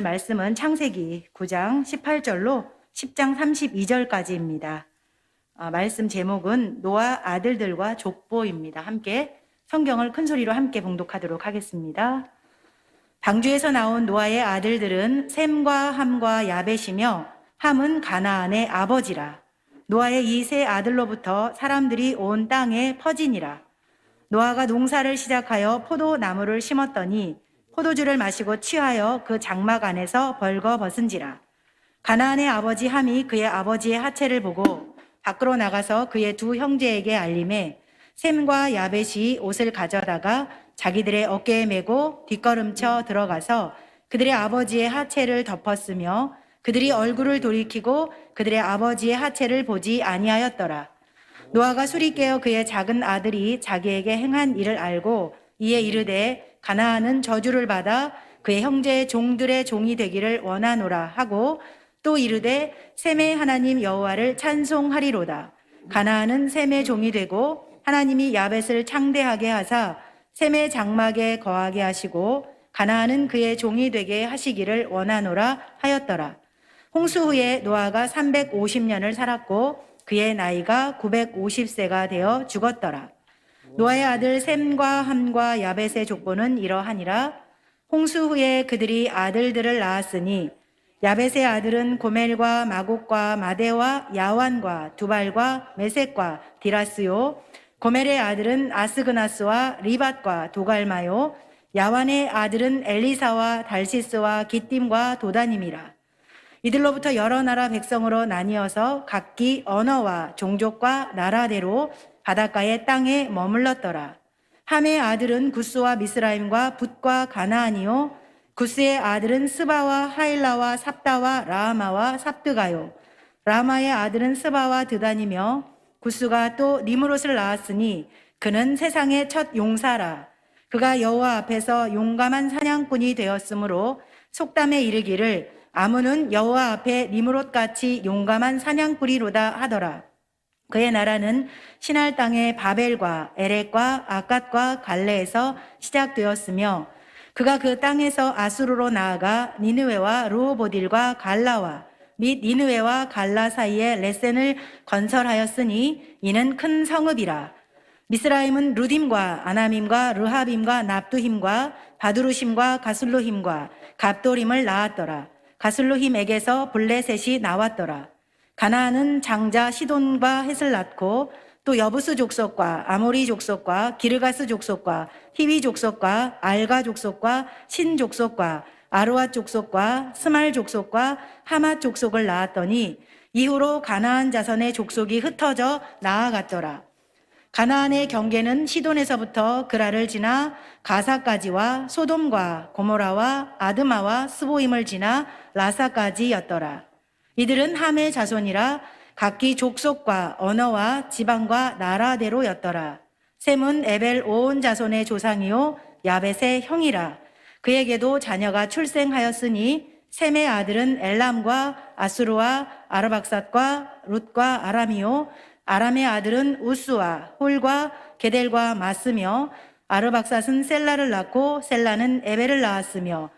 말씀은 창세기 9장 18절로 10장 32절까지입니다. 말씀 제목은 노아 아들들과 족보입니다. 함께 성경을 큰 소리로 함께 봉독하도록 하겠습니다. 방주에서 나온 노아의 아들들은 셈과 함과 야벳이며 함은 가나안의 아버지라. 노아의 이 세 아들로부터 사람들이 온 땅에 퍼지니라. 노아가 농사를 시작하여 포도나무를 심었더니 포도주를 마시고 취하여 그 장막 안에서 벌거벗은지라. 가나안의 아버지 함이 그의 아버지의 하체를 보고 밖으로 나가서 그의 두 형제에게 알림해 셈과 야벳이 옷을 가져다가 자기들의 어깨에 메고 뒷걸음쳐 들어가서 그들의 아버지의 하체를 덮었으며 그들이 얼굴을 돌이키고 그들의 아버지의 하체를 보지 아니하였더라. 노아가 술이 깨어 그의 작은 아들이 자기에게 행한 일을 알고 이에 이르되 가나안은 저주를 받아 그의 형제의 종들의 종이 되기를 원하노라 하고 또 이르되 셈의 하나님 여호와를 찬송하리로다. 가나안은 셈의 종이 되고 하나님이 야벳을 창대하게 하사 셈의 장막에 거하게 하시고 가나안은 그의 종이 되게 하시기를 원하노라 하였더라. 홍수 후에 노아가 350년을 살았고 그의 나이가 950세가 되어 죽었더라. 노아의 아들 셈과 함과 야벳의 족보는 이러하니라. 홍수 후에 그들이 아들들을 낳았으니 야벳의 아들은 고멜과 마곡과 마데와 야완과 두발과 메섹과 디라스요. 고멜의 아들은 아스그나스와 리밧과 도갈마요. 야완의 아들은 엘리사와 달시스와 기띔과 도다님이라. 이들로부터 여러 나라 백성으로 나뉘어서 각기 언어와 종족과 나라대로 바닷가의 땅에 머물렀더라. 함의 아들은 구스와 미스라임과 붓과 가나안이요. 구스의 아들은 스바와 하일라와 삽다와 라마와 삽드가요. 라마의 아들은 스바와 드단이며 구스가 또 니므롯을 낳았으니 그는 세상의 첫 용사라. 그가 여호와 앞에서 용감한 사냥꾼이 되었으므로 속담에 이르기를 아문은 여호와 앞에 니므롯같이 용감한 사냥꾼이로다 하더라. 그의 나라는 신할 땅의 바벨과 에렉과 아갓과 갈레에서 시작되었으며 그가 그 땅에서 아수르로 나아가 니느웨와 르호보딜과 갈라와 및 니느웨와 갈라 사이에 레센을 건설하였으니 이는 큰 성읍이라. 미스라임은 루딤과 아나밈과 르하빔과 납두힘과 바두루심과 가술루힘과 갑도림을 낳았더라. 가술루힘에게서 블레셋이 나왔더라. 가나안은 장자 시돈과 헷을 낳고 또 여부스 족속과 아모리 족속과 기르가스 족속과 히위 족속과 알가 족속과 신 족속과 아르와 족속과 스말 족속과 하맛 족속을 낳았더니 이후로 가나안 자손의 족속이 흩어져 나아갔더라. 가나안의 경계는 시돈에서부터 그라를 지나 가사까지와 소돔과 고모라와 아드마와 스보임을 지나 라사까지였더라. 이들은 함의 자손이라 각기 족속과 언어와 지방과 나라대로였더라. 셈은 에벨 온 자손의 조상이요 야벳의 형이라. 그에게도 자녀가 출생하였으니 셈의 아들은 엘람과 아수르와 아르박삿과 룻과 아람이요 아람의 아들은 우스와 홀과 게델과 마스며 아르박삿은 셀라를 낳고 셀라는 에벨을 낳았으며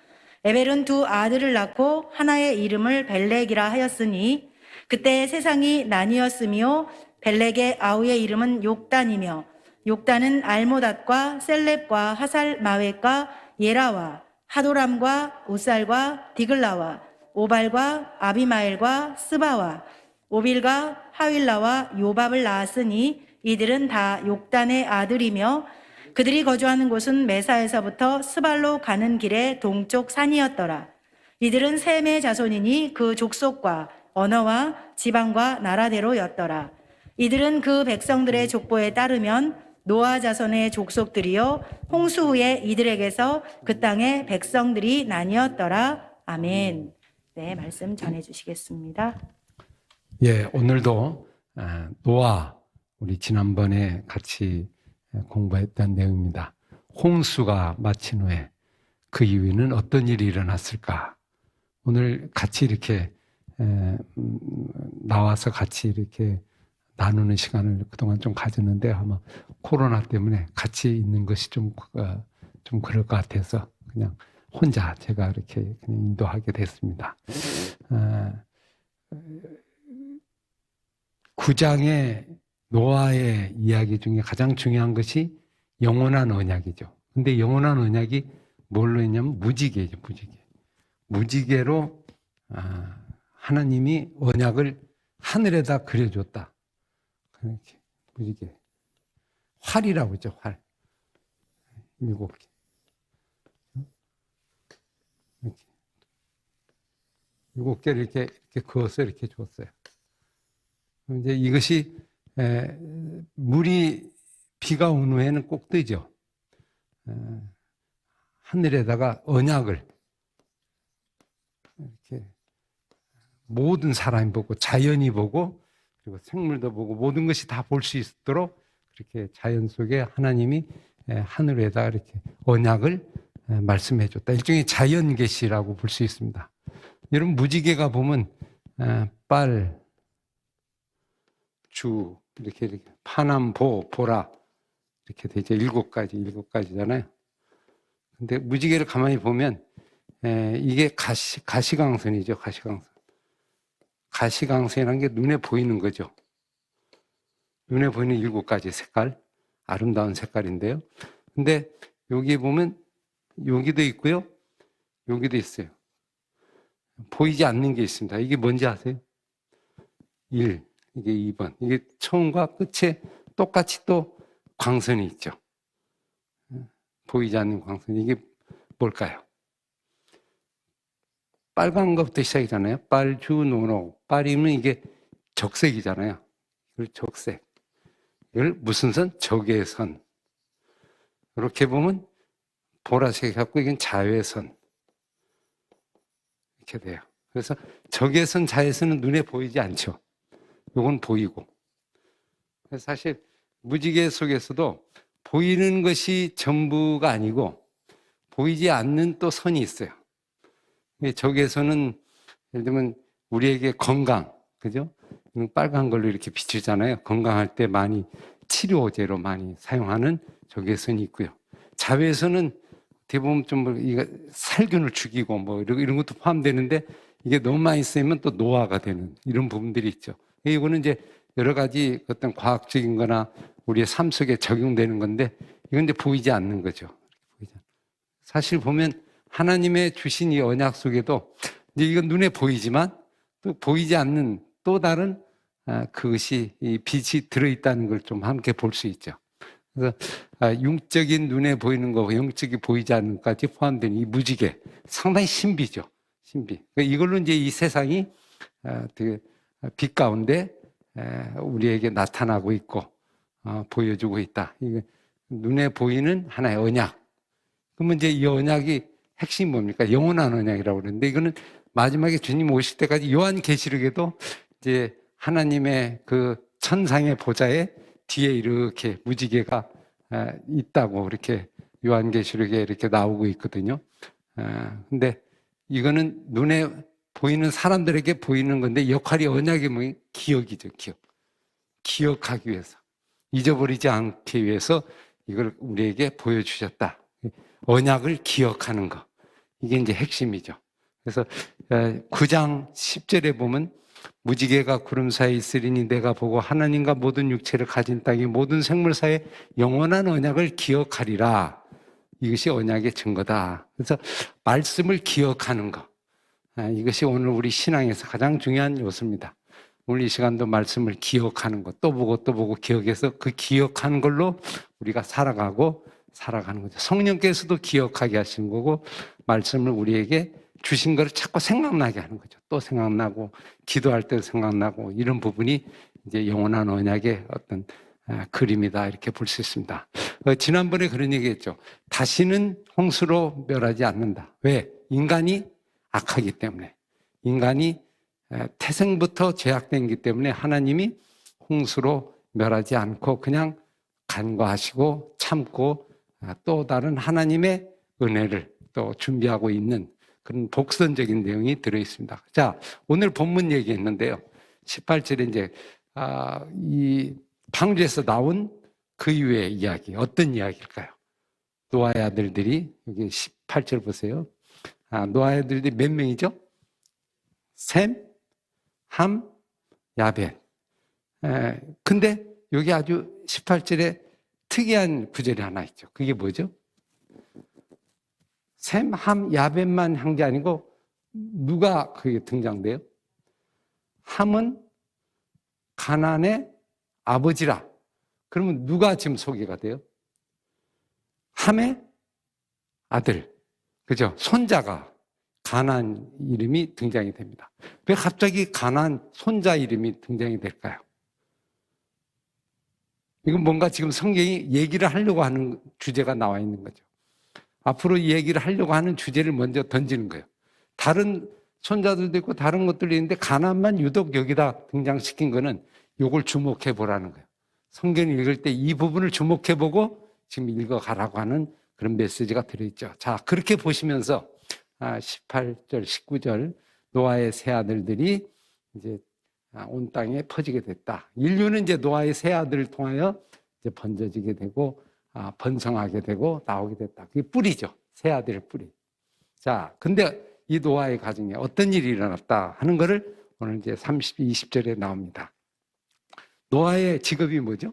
에벨은 두 아들을 낳고 하나의 이름을 벨렉이라 하였으니 그때 세상이 나뉘었으며 벨렉의 아우의 이름은 욕단이며 욕단은 알모닷과 셀렙과 하살마웻과 예라와 하도람과 우살과 디글라와 오발과 아비마엘과 스바와 오빌과 하윌라와 요밥을 낳았으니 이들은 다 욕단의 아들이며 그들이 거주하는 곳은 메사에서부터 스발로 가는 길의 동쪽 산이었더라. 이들은 셈의 자손이니 그 족속과 언어와 지방과 나라대로였더라. 이들은 그 백성들의 족보에 따르면 노아 자손의 족속들이요 홍수 후에 이들에게서 그 땅의 백성들이 나뉘었더라. 아멘. 네, 말씀 전해 주시겠습니다. 예, 오늘도 노아 우리 지난번에 같이 공부했던 내용입니다. 홍수가 마친 후에 그 이후에는 어떤 일이 일어났을까? 오늘 같이 이렇게 나와서 같이 이렇게 나누는 시간을 그동안 좀 가졌는데 아마 코로나 때문에 같이 있는 것이 좀 그럴 것 같아서 그냥 혼자 제가 이렇게 그냥 인도하게 됐습니다. 9장의 노아의 이야기 중에 가장 중요한 것이 영원한 언약이죠. 근데 영원한 언약이 뭘로 했냐면 무지개죠, 무지개. 무지개로 하나님이 언약을 하늘에다 그려줬다. 이렇게 무지개. 활이라고 했죠, 활. 7개. 이렇게. 7개를 이렇게 그어서 이렇게 줬어요. 이제 이것이 물이 비가 온 후에는 꼭 뜨죠. 하늘에다가 언약을 이렇게 모든 사람이 보고 자연이 보고 그리고 생물도 보고 모든 것이 다 볼 수 있도록 그렇게 자연 속에 하나님이 하늘에다 이렇게 언약을 말씀해 줬다. 일종의 자연 계시라고 볼 수 있습니다. 여러분 무지개가 보면 빨, 주 이렇게 파남, 보, 보라 이렇게 되죠. 7가지잖아요. 근데 무지개를 가만히 보면 이게 가시광선이죠. 가시광선. 가시광선이라는 게 눈에 보이는 거죠. 눈에 보이는 7가지 색깔, 아름다운 색깔인데요. 근데 여기 보면 여기도 있고요. 여기도 있어요. 보이지 않는 게 있습니다. 이게 뭔지 아세요? 1, 이게 2번. 이게 처음과 끝에 똑같이 또 광선이 있죠. 보이지 않는 광선. 이게 뭘까요? 빨간 것부터 시작이잖아요. 빨, 주, 노노. 빨이면 이게 적색이잖아요. 이걸 적색. 이걸 무슨 선? 적의 선. 이렇게 보면 보라색이 갖고 이건 자외선. 이렇게 돼요. 그래서 적의 선, 자외선은 눈에 보이지 않죠. 이건 보이고. 그래서 사실 무지개 속에서도 보이는 것이 전부가 아니고 보이지 않는 또 선이 있어요. 적외선은 예를 들면 우리에게 건강, 그죠? 빨간 걸로 이렇게 비추잖아요. 건강할 때 많이 치료제로 많이 사용하는 적외선이 있고요. 자외선은 대부분 좀 이거 살균을 죽이고 뭐 이런 것도 포함되는데 이게 너무 많이 쓰이면 또 노화가 되는 이런 부분들이 있죠. 이거는 이제 여러 가지 어떤 과학적인 거나 우리의 삶 속에 적용되는 건데 이건 이제 보이지 않는 거죠. 사실 보면 하나님의 주신 이 언약 속에도 이제 이건 눈에 보이지만 또 보이지 않는 또 다른 그것이 이 빛이 들어있다는 걸 좀 함께 볼 수 있죠. 그래서 육적인 눈에 보이는 거고 영적이 보이지 않는 것까지 포함된 이 무지개 상당히 신비죠. 신비. 이걸로 이제 이 세상이 되게 빛 가운데 우리에게 나타나고 있고 보여주고 있다. 이게 눈에 보이는 하나의 언약. 그러면 이제 이 언약이 핵심이 뭡니까? 영원한 언약이라고 그러는데 이거는 마지막에 주님 오실 때까지 요한계시록에도 이제 하나님의 그 천상의 보좌에 뒤에 이렇게 무지개가 있다고 이렇게 요한계시록에 이렇게 나오고 있거든요. 근데 이거는 눈에 보이는 사람들에게 보이는 건데 역할이 언약이 뭐예요? 기억이죠, 기억. 기억하기 위해서. 잊어버리지 않기 위해서 이걸 우리에게 보여주셨다. 언약을 기억하는 거. 이게 이제 핵심이죠. 그래서 9장 10절에 보면 무지개가 구름 사이에 있으리니 내가 보고 하나님과 모든 육체를 가진 땅의 모든 생물 사이에 영원한 언약을 기억하리라. 이것이 언약의 증거다. 그래서 말씀을 기억하는 것. 이것이 오늘 우리 신앙에서 가장 중요한 요소입니다. 오늘 이 시간도 말씀을 기억하는 것, 또 보고 기억해서 그 기억하는 걸로 우리가 살아가는 거죠. 성령께서도 기억하게 하시는 거고 말씀을 우리에게 주신 것을 자꾸 생각나게 하는 거죠. 또 생각나고 기도할 때도 생각나고 이런 부분이 이제 영원한 언약의 어떤 그림이다 이렇게 볼 수 있습니다. 지난번에 그런 얘기했죠. 다시는 홍수로 멸하지 않는다. 왜? 인간이 악하기 때문에. 인간이 태생부터 죄악된기 때문에 하나님이 홍수로 멸하지 않고 그냥 간과하시고 참고 또 다른 하나님의 은혜를 또 준비하고 있는 그런 복선적인 내용이 들어있습니다. 자, 오늘 본문 얘기했는데요. 18절에 이제 이 방주에서 나온 그 이후의 이야기, 어떤 이야기일까요? 노아의 아들들이 여기 18절 보세요. 노아의 아들들이 몇 명이죠? 셈, 함, 야벳. 근데 여기 아주 18절에 특이한 구절이 하나 있죠. 그게 뭐죠? 셈, 함, 야벳만 한 게 아니고 누가 그게 등장돼요? 함은 가나안의 아버지라. 그러면 누가 지금 소개가 돼요? 함의 아들. 그죠? 손자가 가나안 이름이 등장이 됩니다. 왜 갑자기 가나안 손자 이름이 등장이 될까요? 이건 뭔가 지금 성경이 얘기를 하려고 하는 주제가 나와 있는 거죠. 앞으로 얘기를 하려고 하는 주제를 먼저 던지는 거예요. 다른 손자들도 있고 다른 것들이 있는데 가나안만 유독 여기다 등장시킨 거는 이걸 주목해 보라는 거예요. 성경을 읽을 때 이 부분을 주목해 보고 지금 읽어가라고 하는 그런 메시지가 들어있죠. 자, 그렇게 보시면서 18절, 19절 노아의 세 아들들이 이제 온 땅에 퍼지게 됐다. 인류는 이제 노아의 세 아들을 통하여 이제 번져지게 되고 번성하게 되고 나오게 됐다. 그게 뿌리죠. 세 아들의 뿌리. 자, 근데 이 노아의 가정에 어떤 일이 일어났다 하는 것을 오늘 이제 20절에 나옵니다. 노아의 직업이 뭐죠?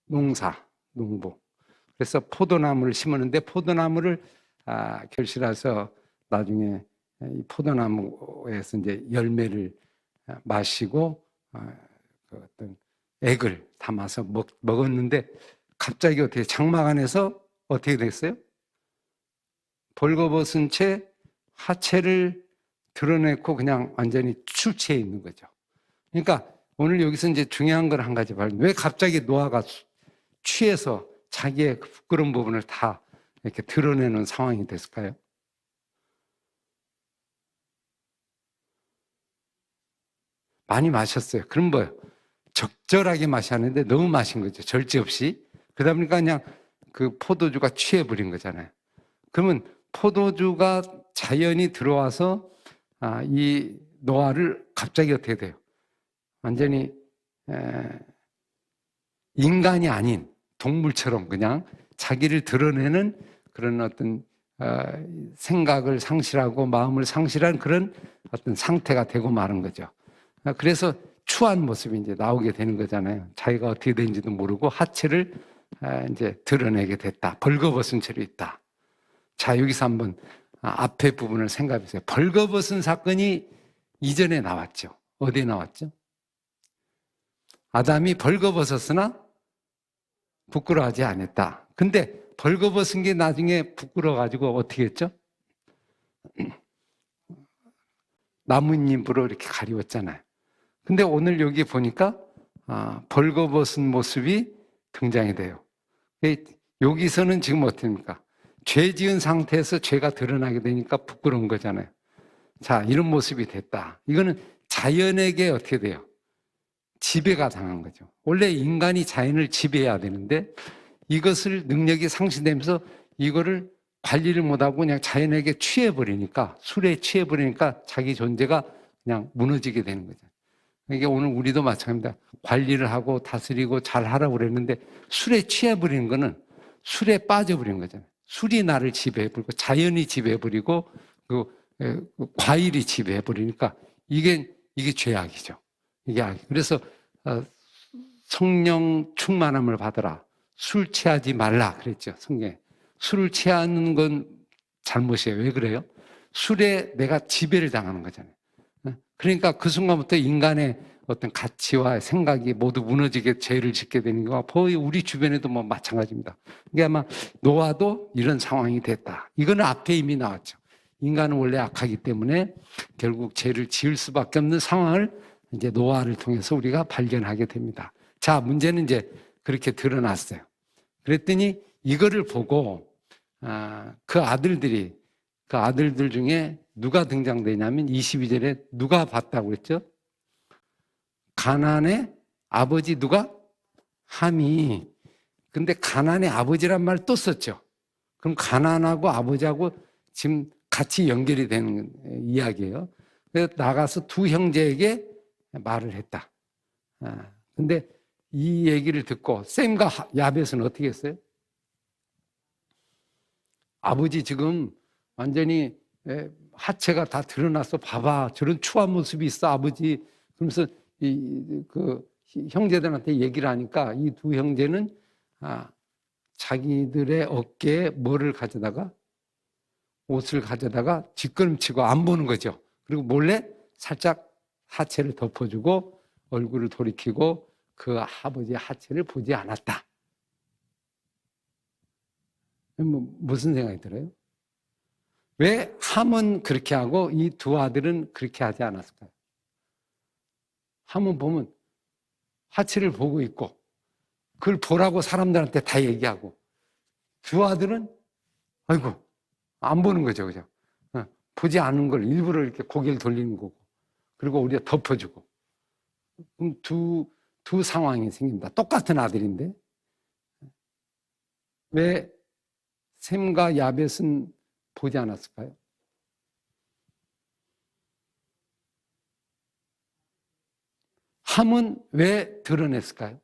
농사, 농부. 그래서 포도나무를 심었는데 포도나무를 결실해서 나중에 이 포도나무에서 이제 열매를 마시고 그 어떤 액을 담아서 먹었는데 갑자기 어떻게 장막 안에서 어떻게 됐어요? 벌거벗은 채 하체를 드러내고 그냥 완전히 출치해 있는 거죠. 그러니까 오늘 여기서 이제 중요한 걸 한 가지 봐요. 왜 갑자기 노아가 취해서 자기의 그 부끄러운 부분을 다 이렇게 드러내는 상황이 됐을까요? 많이 마셨어요. 그럼 뭐예요? 적절하게 마셨는데 너무 마신 거죠. 절제 없이. 그러다 보니까 그냥 그 포도주가 취해버린 거잖아요. 그러면 포도주가 자연히 들어와서 이 노아를 갑자기 어떻게 돼요? 완전히 인간이 아닌 동물처럼 그냥 자기를 드러내는 그런 어떤 생각을 상실하고 마음을 상실한 그런 어떤 상태가 되고 마는 거죠. 그래서 추한 모습이 이제 나오게 되는 거잖아요. 자기가 어떻게 된지도 모르고 하체를 이제 드러내게 됐다. 벌거벗은 채로 있다. 자, 여기서 한번 앞에 부분을 생각해 보세요. 벌거벗은 사건이 이전에 나왔죠. 어디에 나왔죠? 아담이 벌거벗었으나 부끄러워하지 않았다. 근데 벌거벗은 게 나중에 부끄러워가지고 어떻게 했죠? 나뭇잎으로 이렇게 가리웠잖아요. 근데 오늘 여기 보니까 벌거벗은 모습이 등장이 돼요. 여기서는 지금 어떻습니까? 죄 지은 상태에서 죄가 드러나게 되니까 부끄러운 거잖아요. 자, 이런 모습이 됐다. 이거는 자연에게 어떻게 돼요? 지배가 당한 거죠. 원래 인간이 자연을 지배해야 되는데 이것을 능력이 상실되면서 이거를 관리를 못하고 그냥 자연에게 취해버리니까, 술에 취해버리니까 자기 존재가 그냥 무너지게 되는 거죠. 이게 오늘 우리도 마찬가지입니다. 관리를 하고 다스리고 잘 하라고 그랬는데 술에 취해버리는 거는 술에 빠져버리는 거잖아요. 술이 나를 지배해버리고 자연이 지배해버리고 그 과일이 지배해버리니까 이게 죄악이죠. 이게 악. 그래서 성령 충만함을 받으라. 술 취하지 말라 그랬죠. 성경에. 술을 취하는 건 잘못이에요. 왜 그래요? 술에 내가 지배를 당하는 거잖아요. 그러니까 그 순간부터 인간의 어떤 가치와 생각이 모두 무너지게 죄를 짓게 되는 거와 거의 우리 주변에도 뭐 마찬가지입니다. 이게 아마 노아도 이런 상황이 됐다. 이거는 앞에 이미 나왔죠. 인간은 원래 악하기 때문에 결국 죄를 지을 수밖에 없는 상황을 이제 노아를 통해서 우리가 발견하게 됩니다. 자, 문제는 이제 그렇게 드러났어요. 그랬더니 이거를 보고 그 아들들 중에 누가 등장되냐면 22절에 누가 봤다고 그랬죠? 가나안의 아버지 누가? 함이. 근데 가나안의 아버지란 말 또 썼죠. 그럼 가나안하고 아버지하고 지금 같이 연결이 되는 이야기예요. 그래서 나가서 두 형제에게 말을 했다. 근데 이 얘기를 듣고 셈과 야벳은 어떻게 했어요? 아버지 지금 완전히 하체가 다 드러났어. 봐봐. 저런 추한 모습이 있어, 아버지. 그러면서 그 형제들한테 얘기를 하니까 이 두 형제는 자기들의 어깨에 뭐를 가져다가 옷을 가져다가 뒷걸음치고 안 보는 거죠. 그리고 몰래 살짝 하체를 덮어주고 얼굴을 돌이키고 그 아버지의 하체를 보지 않았다. 무슨 생각이 들어요? 왜 함은 그렇게 하고 이 두 아들은 그렇게 하지 않았을까요? 함은 보면 하체를 보고 있고 그걸 보라고 사람들한테 다 얘기하고, 두 아들은 아이고 안 보는 거죠, 그죠? 보지 않은 걸 일부러 이렇게 고개를 돌리는 거고, 그리고 우리가 덮어주고. 그럼 두 상황이 생깁니다. 똑같은 아들인데 왜 셈과 야벳은 보지 않았을까요? 함은 왜 드러냈을까요?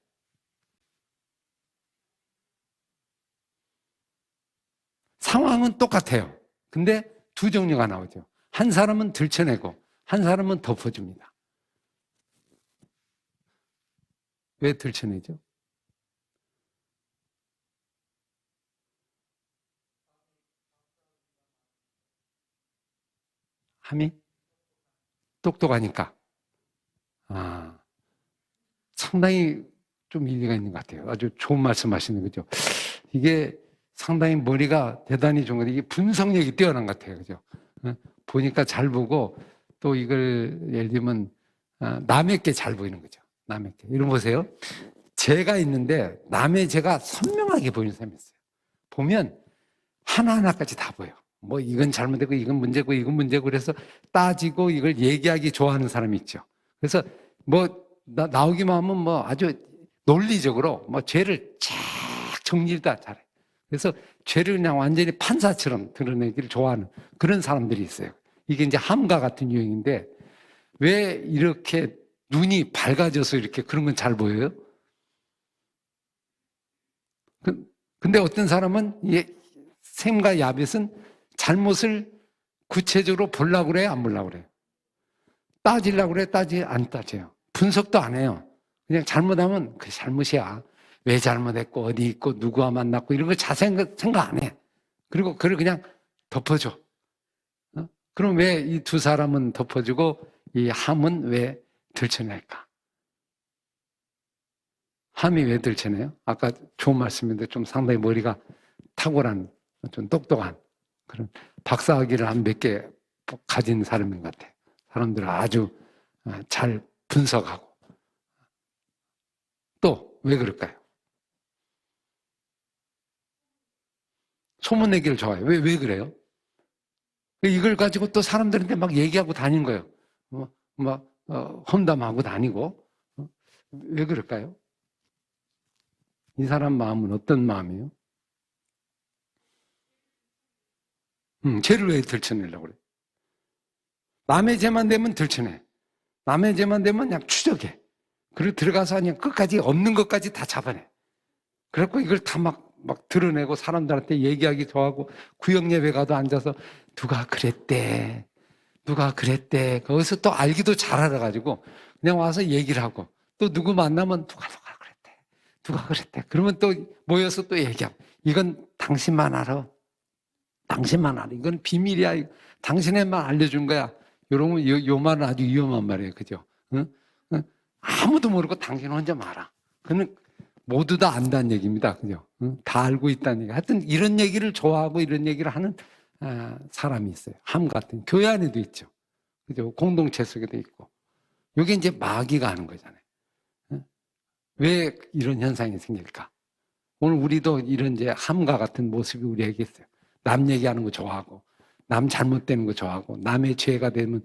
상황은 똑같아요. 근데 두 종류가 나오죠. 한 사람은 들춰내고 한 사람은 덮어줍니다. 왜 들춰내죠? 함이 똑똑하니까. 상당히 좀 일리가 있는 것 같아요. 아주 좋은 말씀 하시는 거죠. 이게 상당히 머리가 대단히 좋은 것 같아요. 이게 분석력이 뛰어난 것 같아요. 그죠? 보니까 잘 보고 또 이걸 예를 들면 남의 게 잘 보이는 거죠. 남의 게. 이런 보세요. 죄가 있는데 남의 죄가 선명하게 보이는 사람이 있어요. 보면 하나하나까지 다 보여. 뭐 이건 잘못되고 이건 문제고 이건 문제고 그래서 따지고 이걸 얘기하기 좋아하는 사람이 있죠. 그래서 뭐 나오기만 하면 뭐 아주 논리적으로 뭐 죄를 쫙 정리를 다 잘해. 그래서 죄를 그냥 완전히 판사처럼 드러내기를 좋아하는 그런 사람들이 있어요. 이게 이제 함과 같은 유형인데 왜 이렇게 눈이 밝아져서 이렇게 그런 건 잘 보여요? 근데 어떤 사람은 셈과 야벳은 잘못을 구체적으로 보려고 그래요? 안 보려고 그래요? 따지려고 그래? 안 따져요. 분석도 안 해요. 그냥 잘못하면 그게 잘못이야. 왜 잘못했고 어디 있고 누구와 만났고 이런 거 자세히 생각 안 해. 그리고 그걸 그냥 덮어줘. 그럼 왜 이 두 사람은 덮어주고 이 함은 왜 들춰낼까? 함이 왜 들춰내요? 아까 좋은 말씀인데 좀 상당히 머리가 탁월한 좀 똑똑한 그런 박사학위를 한 몇 개 가진 사람인 것 같아요. 사람들을 아주 잘 분석하고. 또 왜 그럴까요? 소문내기를 좋아해요. 왜 그래요? 이걸 가지고 또 사람들한테 막 얘기하고 다니는 거예요. 험담하고 다니고. 왜 그럴까요? 이 사람 마음은 어떤 마음이에요? 죄를 왜 들춰내려고 그래? 남의 죄만 되면 들춰내. 남의 죄만 되면 그냥 추적해. 그리고 들어가서 그냥 끝까지 없는 것까지 다 잡아내. 그래갖고 이걸 다 막 드러내고 사람들한테 얘기하기 좋아하고 구역 예배 가도 앉아서 누가 그랬대. 누가 그랬대. 거기서 또 알기도 잘 알아가지고 그냥 와서 얘기를 하고 또 누구 만나면 누가 그랬대. 누가 그랬대. 그러면 또 모여서 또 얘기하고 이건 당신만 알아. 당신만 알아. 이건 비밀이야. 당신에만 알려준 거야. 요 말은 아주 위험한 말이에요. 그죠? 응? 응? 아무도 모르고 당신 혼자 말아. 그는 모두 다 안다는 얘기입니다. 그죠? 응? 다 알고 있다는 얘기. 하여튼 이런 얘기를 좋아하고 이런 얘기를 하는 사람이 있어요. 함 같은. 교회 안에도 있죠. 그죠? 공동체 속에도 있고. 이게 이제 마귀가 하는 거잖아요. 응? 왜 이런 현상이 생길까? 오늘 우리도 이런 이제 함과 같은 모습이 우리에게 있어요. 남 얘기하는 거 좋아하고, 남 잘못되는 거 좋아하고, 남의 죄가 되면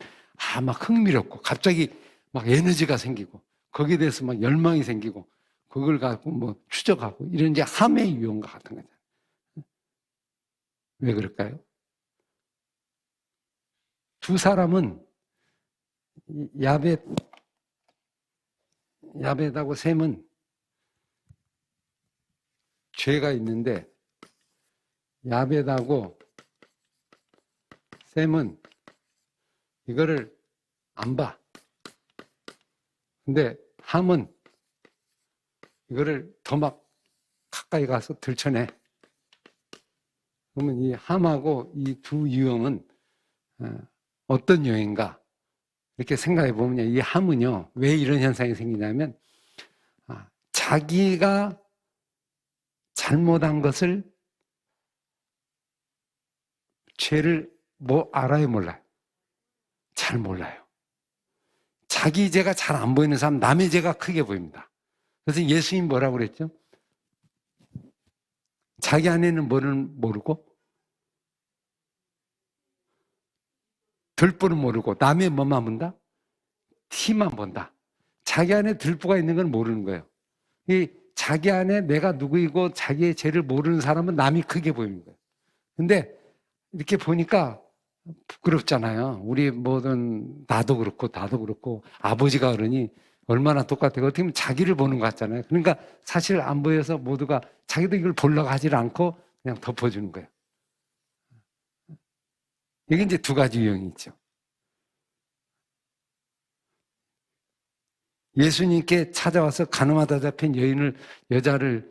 막 흥미롭고, 갑자기 막 에너지가 생기고, 거기에 대해서 막 열망이 생기고, 그걸 갖고 뭐 추적하고, 이런 이제 함의 유형과 같은 거잖아요. 왜 그럴까요? 두 사람은 야벳하고 셈은 죄가 있는데 야벳하고 샘은 이거를 안 봐. 근데 함은 이거를 더 막 가까이 가서 들춰내. 그러면 이 함하고 이 두 유형은 어떤 유형인가? 이렇게 생각해 보면 이 함은요, 왜 이런 현상이 생기냐면, 자기가 잘못한 것을, 죄를 뭐 알아요, 몰라요? 잘 몰라요. 자기 죄가 잘 안 보이는 사람, 남의 죄가 크게 보입니다. 그래서 예수님이 뭐라고 그랬죠? 자기 안에는 뭐를 모르고, 들보는 모르고, 남의 뭐만 본다? 티만 본다. 자기 안에 들보가 있는 건 모르는 거예요. 이 자기 안에 내가 누구이고 자기의 죄를 모르는 사람은 남이 크게 보이는 거예요. 근데 이렇게 보니까 부끄럽잖아요. 우리 뭐든 나도 그렇고 아버지가 그러니 얼마나 똑같아요. 어떻게 보면 자기를 보는 것 같잖아요. 그러니까 사실 안 보여서 모두가 자기도 이걸 보려고 하질 않고 그냥 덮어주는 거예요. 이게 이제 두 가지 유형이 있죠. 예수님께 찾아와서 가늠하다 잡힌 여자를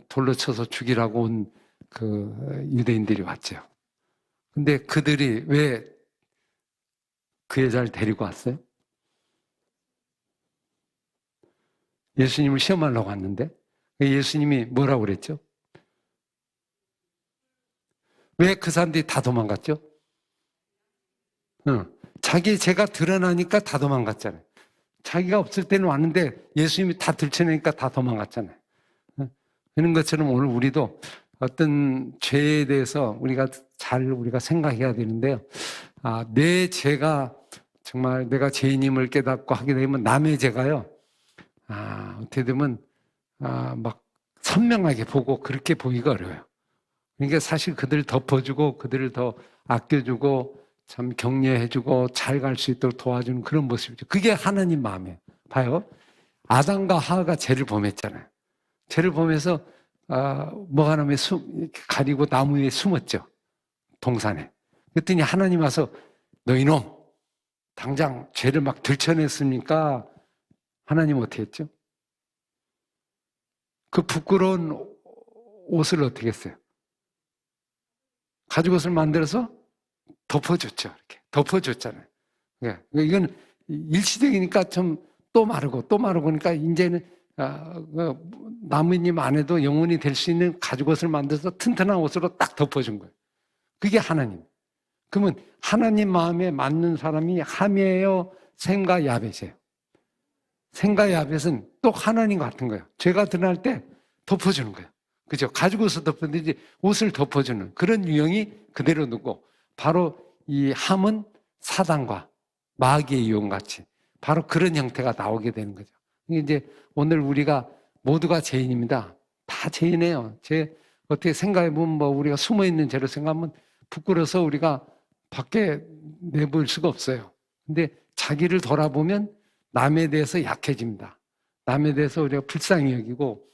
돌로 쳐서 죽이라고 온 그 유대인들이 왔죠. 근데 그들이 왜 그 여자를 데리고 왔어요? 예수님을 시험하려고 왔는데 예수님이 뭐라고 그랬죠? 왜 그 사람들이 다 도망갔죠? 자기 죄가 드러나니까 다 도망갔잖아요. 자기가 없을 때는 왔는데 예수님이 다 들춰내니까 다 도망갔잖아요. 그런 것처럼 오늘 우리도 어떤 죄에 대해서 우리가 생각해야 되는데요. 내 죄가 정말 내가 죄인임을 깨닫고 하게 되면 남의 죄가요. 어떻게 되면 막 선명하게 보고 그렇게 보기가 어려워요. 그러니까 사실 그들을 덮어주고 그들을 더 아껴주고 참 격려해주고 잘 갈 수 있도록 도와주는 그런 모습이죠. 그게 하나님 마음이에요. 봐요. 아담과 하와가 죄를 범했잖아요. 죄를 범해서 뭐가 나면 이렇게 가리고 나무 위에 숨었죠. 동산에. 그랬더니 하나님 와서 너 이놈 당장 죄를 막 들춰냈으니까 하나님 어떻게 했죠? 그 부끄러운 옷을 어떻게 했어요? 가죽옷을 만들어서 덮어줬죠. 이렇게 덮어줬잖아요. 이건 일시적이니까 좀 또 마르고 그러니까 이제는 나무님 안에도 영혼이 될 수 있는 가죽옷을 만들어서 튼튼한 옷으로 딱 덮어준 거예요. 그게 하나님. 그러면 하나님 마음에 맞는 사람이 함이에요, 셈과 야벳이에요. 셈과 야벳은 또 하나님 같은 거예요. 죄가 드러날 때 덮어주는 거예요. 그죠? 가죽옷을 덮어주든지 옷을 덮어주는 그런 유형이 그대로 두고 바로 이 함은 사단과 마귀의 유형같이 바로 그런 형태가 나오게 되는 거죠. 이제 오늘 우리가 모두가 죄인입니다. 다 죄인이에요. 어떻게 생각해보면 우리가 숨어있는 죄로 생각하면 부끄러워서 우리가 밖에 내볼 수가 없어요. 근데 자기를 돌아보면 남에 대해서 약해집니다. 남에 대해서 우리가 불쌍히 여기고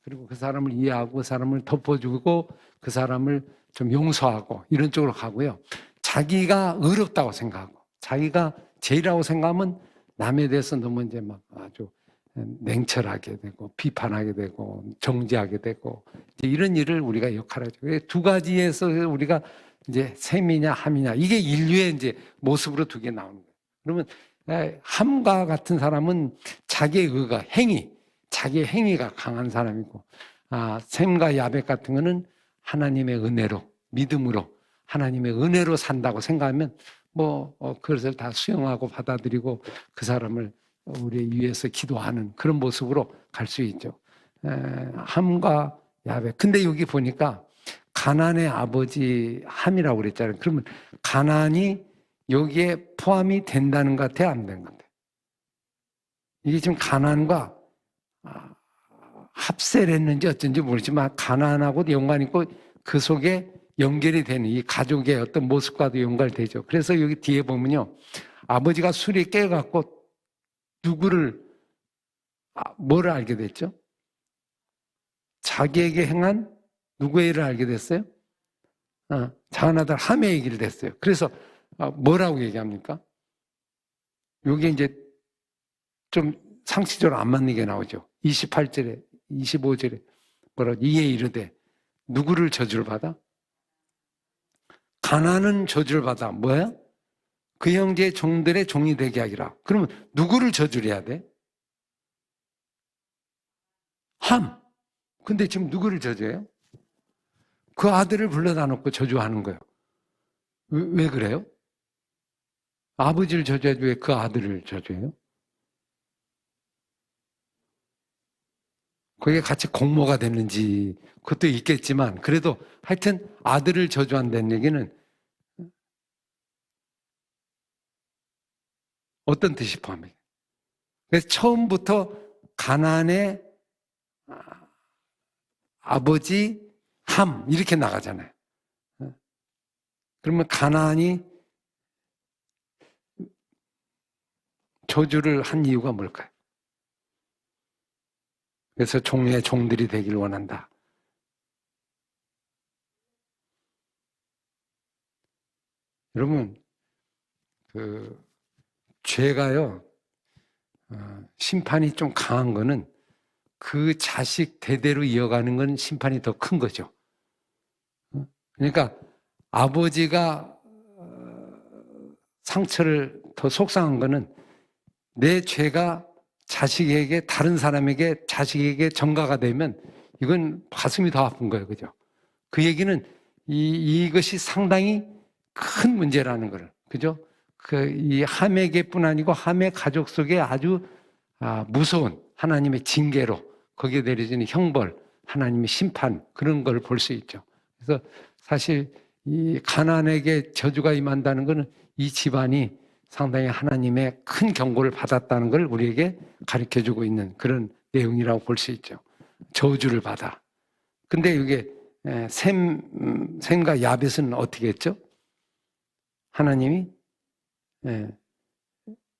그리고 그 사람을 이해하고 그 사람을 덮어주고 그 사람을 좀 용서하고 이런 쪽으로 가고요. 자기가 의롭다고 생각하고 자기가 죄라고 생각하면 남에 대해서 너무 이제 막 아주 냉철하게 되고 비판하게 되고 정죄하게 되고 이런 일을 우리가 역할하죠. 두 가지에서 우리가 이제 셈이냐 함이냐 이게 인류의 이제 모습으로 두 개 나오는 거예요. 그러면 함과 같은 사람은 자기의 의가 자기의 행위가 강한 사람이고 셈과 야벳 같은 거는 하나님의 은혜로 믿음으로 하나님의 은혜로 산다고 생각하면 그것을 다 수용하고 받아들이고 그 사람을 우리 위해서 기도하는 그런 모습으로 갈 수 있죠. 함과 야벳. 근데 여기 보니까 가나안의 아버지 함이라고 그랬잖아요. 그러면 가나안이 여기에 포함이 된다는 것 같아요? 안 되는 것 같아요? 이게 지금 가나안과 합세를 했는지 어쩐지 모르지만 가나안하고 연관이 있고 그 속에 연결이 되는 이 가족의 어떤 모습과도 연결되죠. 그래서 여기 뒤에 보면요. 아버지가 술에 깨어갖고 뭐를 알게 됐죠? 자기에게 행한 누구의 일을 알게 됐어요? 작은 아들 함의 얘기를 했어요. 그래서 뭐라고 얘기합니까? 이게 이제 좀 상식적으로 안 맞는 게 나오죠. 28절에 25절에 뭐라고 이에 이르되 누구를 저주를 받아? 가나안은 저주를 받아. 뭐야? 그 형제의 종들의 종이 되게 하기라. 그러면 누구를 저주를 해야 돼? 함. 근데 지금 누구를 저주해요? 그 아들을 불러다 놓고 저주하는 거예요. 왜 그래요? 아버지를 저주해도 왜 그 아들을 저주해요? 그게 같이 공모가 됐는지 그것도 있겠지만 그래도 하여튼 아들을 저주한다는 얘기는 어떤 뜻이 포함해요? 그래서 처음부터 가나안의 아버지 함 이렇게 나가잖아요. 그러면 가나안이 저주를 한 이유가 뭘까요? 그래서 종의 종들이 되길 원한다. 여러분, 죄가요, 심판이 좀 강한 거는 그 자식 대대로 이어가는 건 심판이 더 큰 거죠. 그러니까 아버지가 상처를 더 속상한 거는 내 죄가 자식에게, 다른 사람에게, 자식에게 전가가 되면 이건 가슴이 더 아픈 거예요. 그죠? 그 얘기는 이것이 상당히 큰 문제라는 거를. 그죠? 이 함에게뿐 아니고 함의 가족 속에 아주 무서운 하나님의 징계로 거기에 내려지는 형벌, 하나님의 심판 그런 걸 볼 수 있죠. 그래서 사실 이 가나안에게 저주가 임한다는 것은 이 집안이 상당히 하나님의 큰 경고를 받았다는 걸 우리에게 가르쳐주고 있는 그런 내용이라고 볼 수 있죠. 저주를 받아. 근데 이게 셈과 야벳은 어떻게 했죠? 하나님이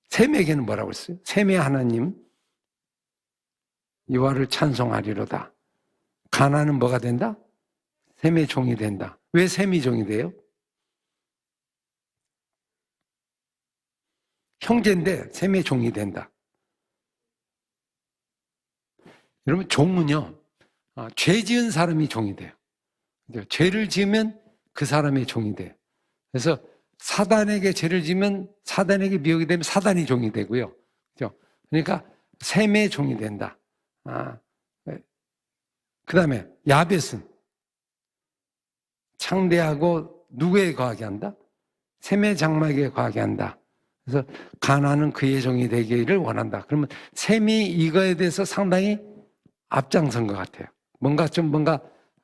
셈에게는 뭐라고 했어요? 셈의 하나님 여호와를 찬송하리로다. 가나안은 뭐가 된다? 셈의 종이 된다. 왜 셈이 종이 돼요? 형제인데 셈의 종이 된다. 여러분 종은요, 죄 지은 사람이 종이 돼요. 죄를 지으면 그 사람의 종이 돼요. 그래서 사단에게 죄를 지면 사단에게 미혹이 되면 사단이 종이 되고요. 그러니까 셈의 종이 된다. 그 다음에 야벳은 창대하고 누구에 거하게 한다? 셈의 장막에 거하게 한다. 그래서 가나안은 그의 종이 되기를 원한다. 그러면 셈이 이거에 대해서 상당히 앞장선 것 같아요. 뭔가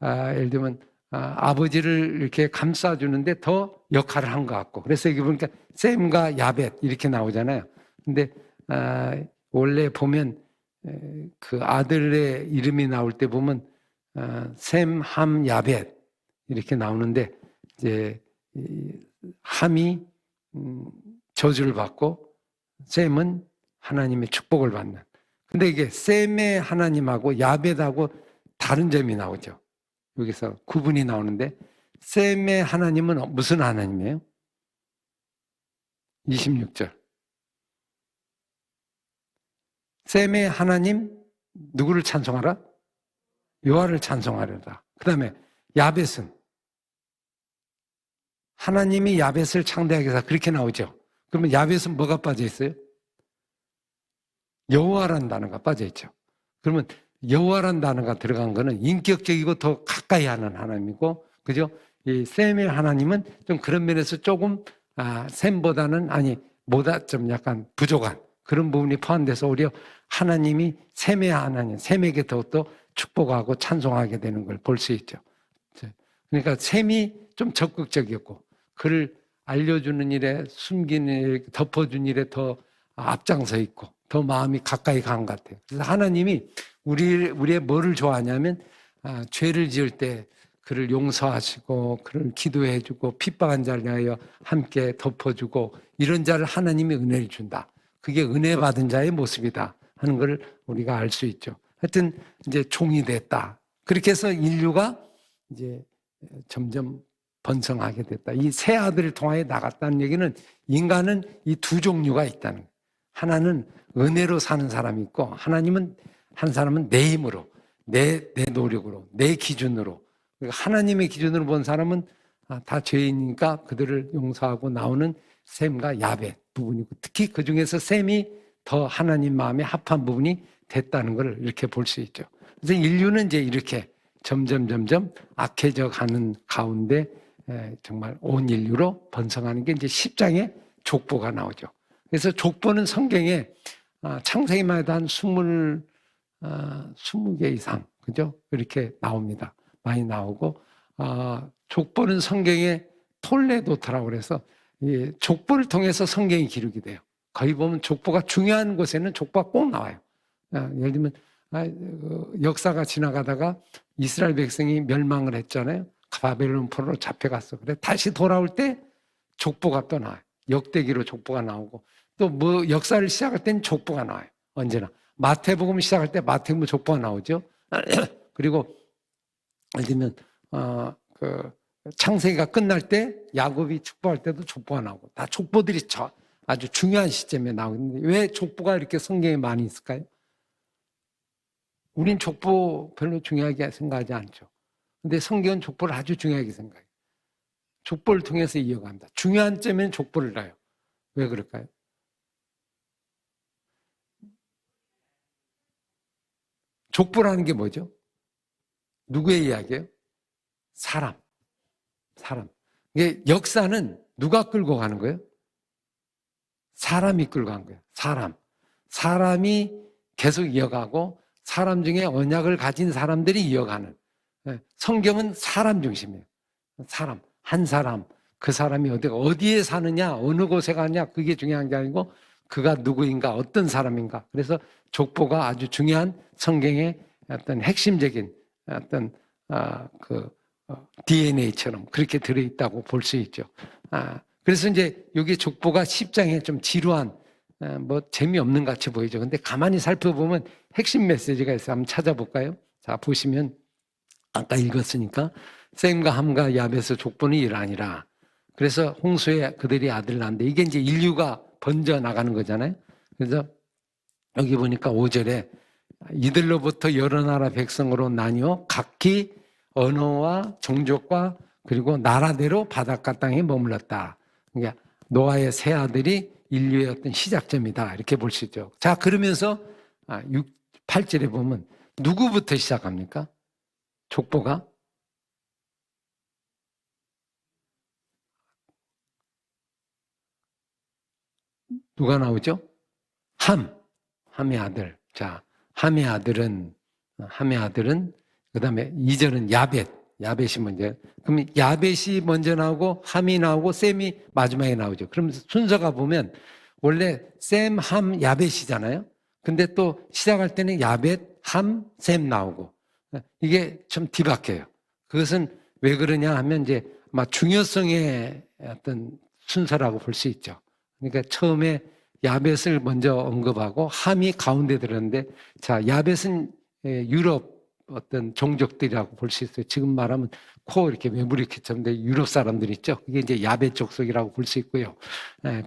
예를 들면 아버지를 이렇게 감싸주는데 더 역할을 한 것 같고. 그래서 여기 보니까 셈과 야벳 이렇게 나오잖아요. 근데 원래 보면 그 아들의 이름이 나올 때 보면 셈, 함, 야벳 이렇게 나오는데 이제 함이 저주를 받고 셈은 하나님의 축복을 받는. 근데 이게 셈의 하나님하고 야벳하고 다른 점이 나오죠. 여기서 구분이 나오는데 셈의 하나님은 무슨 하나님이에요? 26절. 셈의 하나님 누구를 찬송하라? 여호와를 찬송하려다. 그 다음에 야벳은 하나님이 야벳을 창대하게 해서 그렇게 나오죠. 그러면 야벳은 뭐가 빠져 있어요? 여호와라는 단어가 빠져 있죠. 그러면 여호와라는 단어가 들어간 거는 인격적이고 더 가까이 하는 하나님이고, 그죠? 이 셈의 하나님은 좀 그런 면에서 조금 셈보다는 보다 좀 약간 부족한 그런 부분이 포함돼서 오히려 하나님이 셈의 하나님, 셈에게 더욱더 축복하고 찬송하게 되는 걸 볼 수 있죠. 그러니까 셈이 좀 적극적이었고 그를 알려주는 일에, 숨기는 일에, 덮어준 일에 더 앞장서 있고 더 마음이 가까이 간 것 같아요. 그래서 하나님이 우리의 뭐를 좋아하냐면 죄를 지을 때 그를 용서하시고 그를 기도해주고 핍박한 자를 위하여 함께 덮어주고 이런 자를 하나님이 은혜를 준다. 그게 은혜 받은 자의 모습이다 하는 걸 우리가 알 수 있죠. 하여튼 이제 종이 됐다. 그렇게 해서 인류가 이제 점점 번성하게 됐다. 이 세 아들을 통하여 나갔다는 얘기는 인간은 이 두 종류가 있다는 거예요. 하나는 은혜로 사는 사람이 있고 한 사람은 내 힘으로, 내 노력으로, 내 기준으로. 하나님의 기준으로 본 사람은 다 죄인이니까 그들을 용서하고 나오는 셈과 야벳 부분이고, 특히 그 중에서 셈이 더 하나님 마음에 합한 부분이 됐다는 걸 이렇게 볼 수 있죠. 그래서 인류는 이제 이렇게 점점 악해져 가는 가운데 정말 온 인류로 번성하는 게 이제 10장에 족보가 나오죠. 그래서 족보는 성경에 창세기만 해도 한 20개 이상, 그죠? 이렇게 나옵니다. 많이 나오고, 족보는 성경에 톨레도트라고 그래서 이 족보를 통해서 성경이 기록이 돼요. 거기 보면 족보가 중요한 곳에는 족보가 꼭 나와요. 예를 들면 역사가 지나가다가 이스라엘 백성이 멸망을 했잖아요. 바벨론 포로로 잡혀갔어. 그래 다시 돌아올 때 족보가 또 나와요. 역대기로 족보가 나오고, 또 뭐 역사를 시작할 때는 족보가 나와요. 언제나 마태복음 시작할 때 마태복음 족보가 나오죠. 그리고 예를 들면 그 창세기가 끝날 때 야곱이 축복할 때도 족보가 나오고, 다 족보들이 아주 중요한 시점에 나오는데 왜 족보가 이렇게 성경에 많이 있을까요? 우린 족보 별로 중요하게 생각하지 않죠. 근데 성경은 족보를 아주 중요하게 생각해요. 족보를 통해서 이어간다. 중요한 점에는 족보를 놔요. 왜 그럴까요? 족보라는 게 뭐죠? 누구의 이야기예요? 사람. 이게 역사는 누가 끌고 가는 거예요? 사람이 끌고 간 거예요. 사람이 계속 이어가고, 사람 중에 언약을 가진 사람들이 이어가는. 성경은 사람 중심이에요. 한 사람, 그 사람이 어디에 사느냐, 어느 곳에 가느냐, 그게 중요한 게 아니고 그가 누구인가, 어떤 사람인가. 그래서 족보가 아주 중요한 성경의 어떤 핵심적인 어떤 DNA처럼 그렇게 들어있다고 볼 수 있죠. 그래서 이제 여기 족보가 10장에 좀 지루한, 뭐 재미없는 같이 보이죠. 근데 가만히 살펴보면 핵심 메시지가 있어요. 한번 찾아볼까요? 자, 보시면 아까 읽었으니까 셈과 함과 야벳의 족보는 이러하니라. 그래서 홍수에 그들이 아들을 낳는데, 이게 이제 인류가 번져 나가는 거잖아요. 그래서 여기 보니까 5절에 이들로부터 여러 나라 백성으로 나뉘어 각기 언어와 종족과 그리고 나라대로 바닷가 땅에 머물렀다. 그러니까 노아의 세 아들이 인류의 어떤 시작점이다, 이렇게 볼 수 있죠. 자, 그러면서 8절에 보면 누구부터 시작합니까? 족보가 누가 나오죠? 함의 아들. 자, 함의 아들은 그다음에 2절은 야벳이 먼저. 그럼 야벳이 먼저 나오고 함이 나오고 셈이 마지막에 나오죠. 그럼 순서가 보면 원래 셈, 함, 야벳이잖아요. 근데 또 시작할 때는 야벳, 함, 셈 나오고. 이게 좀 뒤바뀌어요. 그것은 왜 그러냐 하면 이제 아마 중요성의 어떤 순서라고 볼 수 있죠. 그러니까 처음에 야벳을 먼저 언급하고 함이 가운데 들었는데, 자, 야벳은 유럽 어떤 종족들이라고 볼 수 있어요. 지금 말하면 코 이렇게 매부리 이렇게 쳤는데 유럽 사람들 있죠. 이게 이제 야벳 족속이라고 볼 수 있고요.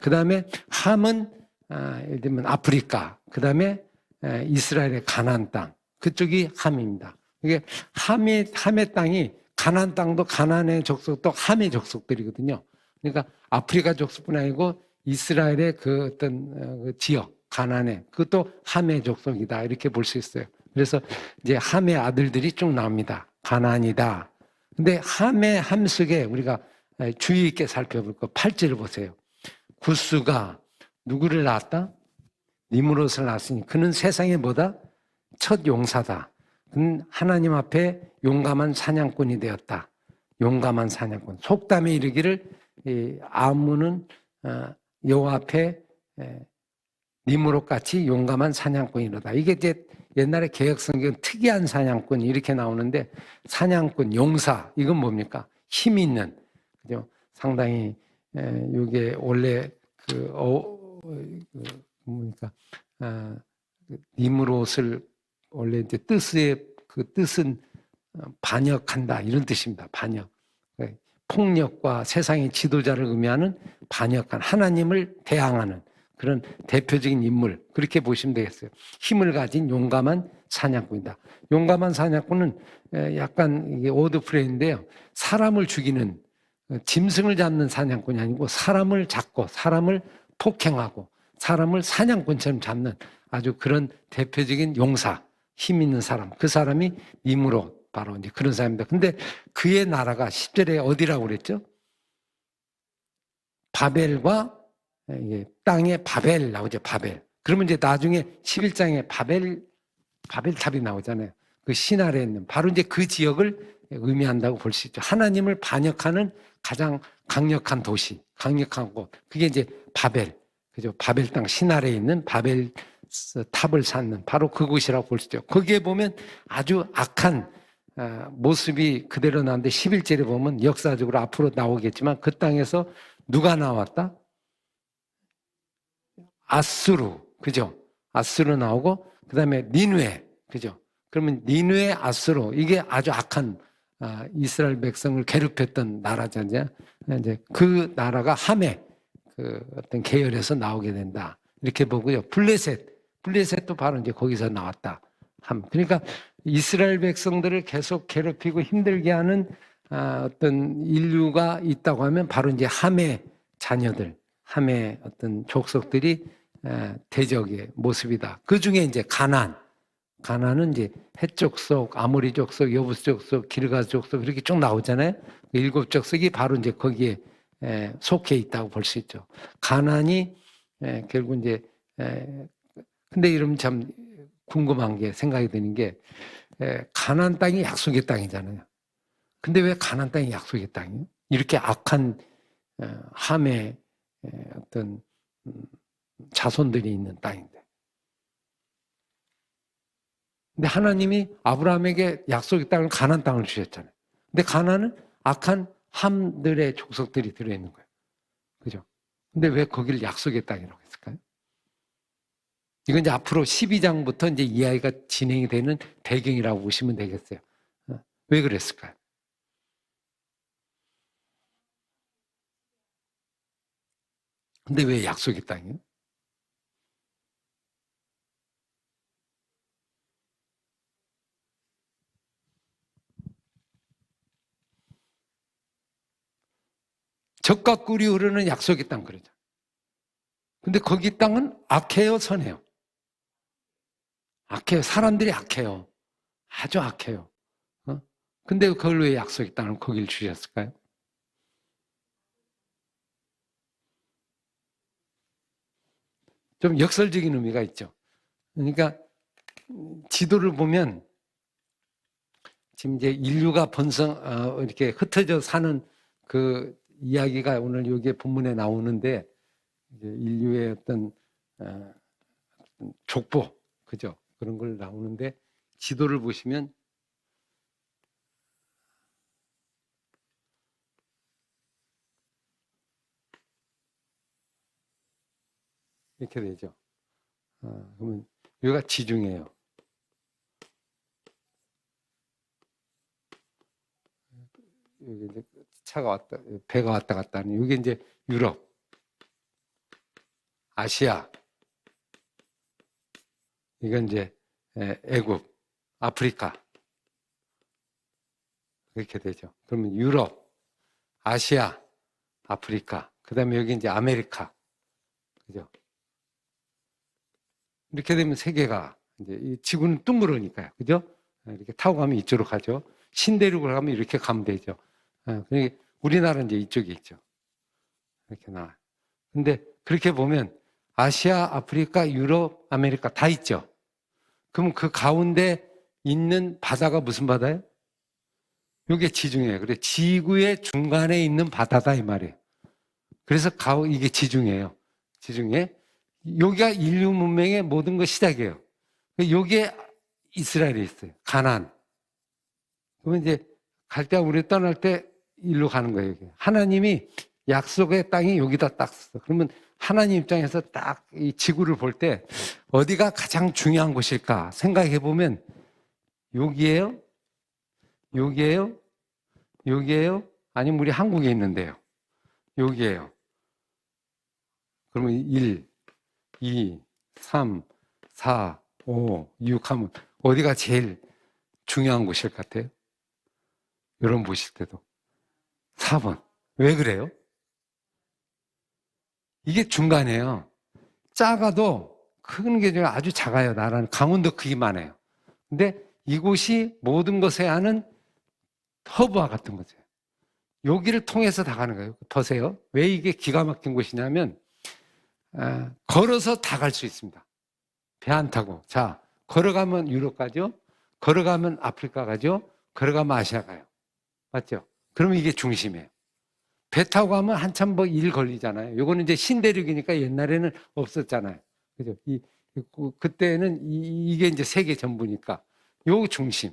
그 다음에 함은 예를 들면 아프리카, 그 다음에 이스라엘의 가나안 땅, 그쪽이 함입니다. 이게 함의 땅이, 가나안 땅도 가나안의 족속도 함의 족속들이거든요. 그러니까 아프리카 족속뿐 아니고 이스라엘의 그 어떤 그 지역, 가나안의 그것도 함의 족속이다, 이렇게 볼 수 있어요. 그래서 이제 함의 아들들이 쭉 나옵니다. 가나안이다. 근데 함 속에 우리가 주의 있게 살펴볼 거 8절을 보세요. 구스가 누구를 낳았다? 니므롯을 낳았으니 그는 세상에 뭐다? 첫 용사다. 그는 하나님 앞에 용감한 사냥꾼이 되었다. 용감한 사냥꾼. 속담에 이르기를 아무는 여호와 앞에 니므롯 같이 용감한 사냥꾼이로다. 이게 이제 옛날에 개혁성경 특이한 사냥꾼 이렇게 나오는데, 사냥꾼, 용사, 이건 뭡니까? 힘 있는, 그죠? 상당히 이게 원래 뭡니까? 니므롯을 원래 이제 뜻은 반역한다, 이런 뜻입니다. 반역. 폭력과 세상의 지도자를 의미하는 반역한 하나님을 대항하는 그런 대표적인 인물, 그렇게 보시면 되겠어요. 힘을 가진 용감한 사냥꾼이다. 용감한 사냥꾼은 약간 이게 워드플레이인데요. 사람을 죽이는, 짐승을 잡는 사냥꾼이 아니고 사람을 잡고 사람을 폭행하고 사람을 사냥꾼처럼 잡는 아주 그런 대표적인 용사, 힘 있는 사람, 그 사람이 니므롯, 바로 이제 그런 사람입니다. 근데 그의 나라가 10절에 어디라고 그랬죠? 바벨과 땅의 바벨 나오죠. 바벨. 그러면 이제 나중에 11장에 바벨탑이 나오잖아요. 그 신 아래에 있는 바로 이제 그 지역을 의미한다고 볼 수 있죠. 하나님을 반역하는 가장 강력한 도시, 강력한 곳. 그게 이제 바벨. 그죠? 바벨 땅 신 아래에 있는 바벨 탑을 쌓는 바로 그곳이라고 볼 수 있죠. 거기에 보면 아주 악한 모습이 그대로 나오는데 11절에 보면 역사적으로 앞으로 나오겠지만 그 땅에서 누가 나왔다? 아수르, 그죠? 아수르 나오고 그 다음에 니느웨, 그죠? 그러면 니느웨, 아수르 이게 아주 악한 이스라엘 백성을 괴롭혔던 나라잖아요. 이제 그 나라가 함의 그 어떤 계열에서 나오게 된다 이렇게 보고요. 블레셋도 바로 이제 거기서 나왔다. 그러니까 이스라엘 백성들을 계속 괴롭히고 힘들게 하는 어떤 인류가 있다고 하면 바로 이제 함의 자녀들, 함의 어떤 족속들이 대적의 모습이다. 그 중에 이제 가나안은 이제 헷 족속, 아모리 족속, 여부스 족속, 기르가스 족속 이렇게 쭉 나오잖아요. 7 족속이 바로 이제 거기에 속해 있다고 볼 수 있죠. 가나안이 결국 이제 근데 이러면 참 궁금한 게 생각이 드는 게 가나안 땅이 약속의 땅이잖아요. 근데 왜 가나안 땅이 약속의 땅이에요? 이렇게 악한 함의 어떤 자손들이 있는 땅인데. 근데 하나님이 아브라함에게 약속의 땅을 가나안 땅을 주셨잖아요. 근데 가나안은 악한 함들의 족속들이 들어있는 거예요. 그죠? 근데 왜 거기를 약속의 땅이라고 했을까요? 이건 이제 앞으로 12장부터 이제 이야기가 진행이 되는 배경이라고 보시면 되겠어요. 왜 그랬을까요? 근데 왜 약속의 땅이에요? 적과 꿀이 흐르는 약속의 땅 그러죠. 근데 거기 땅은 악해요, 선해요? 악해요. 사람들이 악해요. 아주 악해요. 근데 그걸 왜 약속의 땅을 거길 주셨을까요? 좀 역설적인 의미가 있죠. 그러니까 지도를 보면 지금 이제 인류가 이렇게 흩어져 사는 그 이야기가 오늘 여기에 본문에 나오는데 이제 인류의 어떤 족보, 그죠? 그런 걸 나오는데 지도를 보시면 이렇게 되죠. 그러면 여기가 지중해예요. 여기 이제 배가 왔다 갔다 하는 여기 이제 유럽, 아시아, 이건 이제 애굽, 아프리카 이렇게 되죠. 그러면 유럽, 아시아, 아프리카, 그다음에 여기 이제 아메리카, 그죠? 이렇게 되면 세계가 이제 이 지구는 둥그러니까요, 그죠? 이렇게 타고 가면 이쪽으로 가죠. 신대륙으로 가면 이렇게 가면 되죠. 그러니까 우리나라는 이제 이쪽에 있죠. 이렇게 나와요. 근데 그렇게 보면 아시아, 아프리카, 유럽, 아메리카 다 있죠. 그럼 그 가운데 있는 바다가 무슨 바다예요? 이게 지중해예요. 그래 지구의 중간에 있는 바다다 이 말이에요. 그래서 이게 지중해예요. 지중해. 여기가 인류 문명의 모든 것 시작이에요. 여기에 이스라엘이 있어요. 가나안. 그러면 이제 갈 때 우리 떠날 때 일로 가는 거예요. 여기. 하나님이 약속의 땅이 여기다 딱 써. 그러면 하나님 입장에서 딱 이 지구를 볼 때 어디가 가장 중요한 곳일까 생각해 보면 여기에요? 여기에요? 여기에요? 아니면 우리 한국에 있는데요. 여기에요. 그러면 1, 2, 3, 4, 5, 6 하면 어디가 제일 중요한 곳일 것 같아요? 여러분 보실 때도 4번. 왜 그래요? 이게 중간이에요. 작아도 큰 게 아주 작아요. 나라는 강원도 크기만 해요. 근데 이곳이 모든 것에 하는 허브와 같은 거죠. 여기를 통해서 다 가는 거예요. 보세요. 왜 이게 기가 막힌 곳이냐면 걸어서 다 갈 수 있습니다. 배 안 타고. 자, 걸어가면 유럽 가죠. 걸어가면 아프리카 가죠. 걸어가면 아시아 가요. 맞죠? 그러면 이게 중심이에요. 배 타고 가면 한참 뭐 일 걸리잖아요. 요거는 이제 신대륙이니까 옛날에는 없었잖아요. 그죠? 그때는 이게 이제 세계 전부니까 요 중심.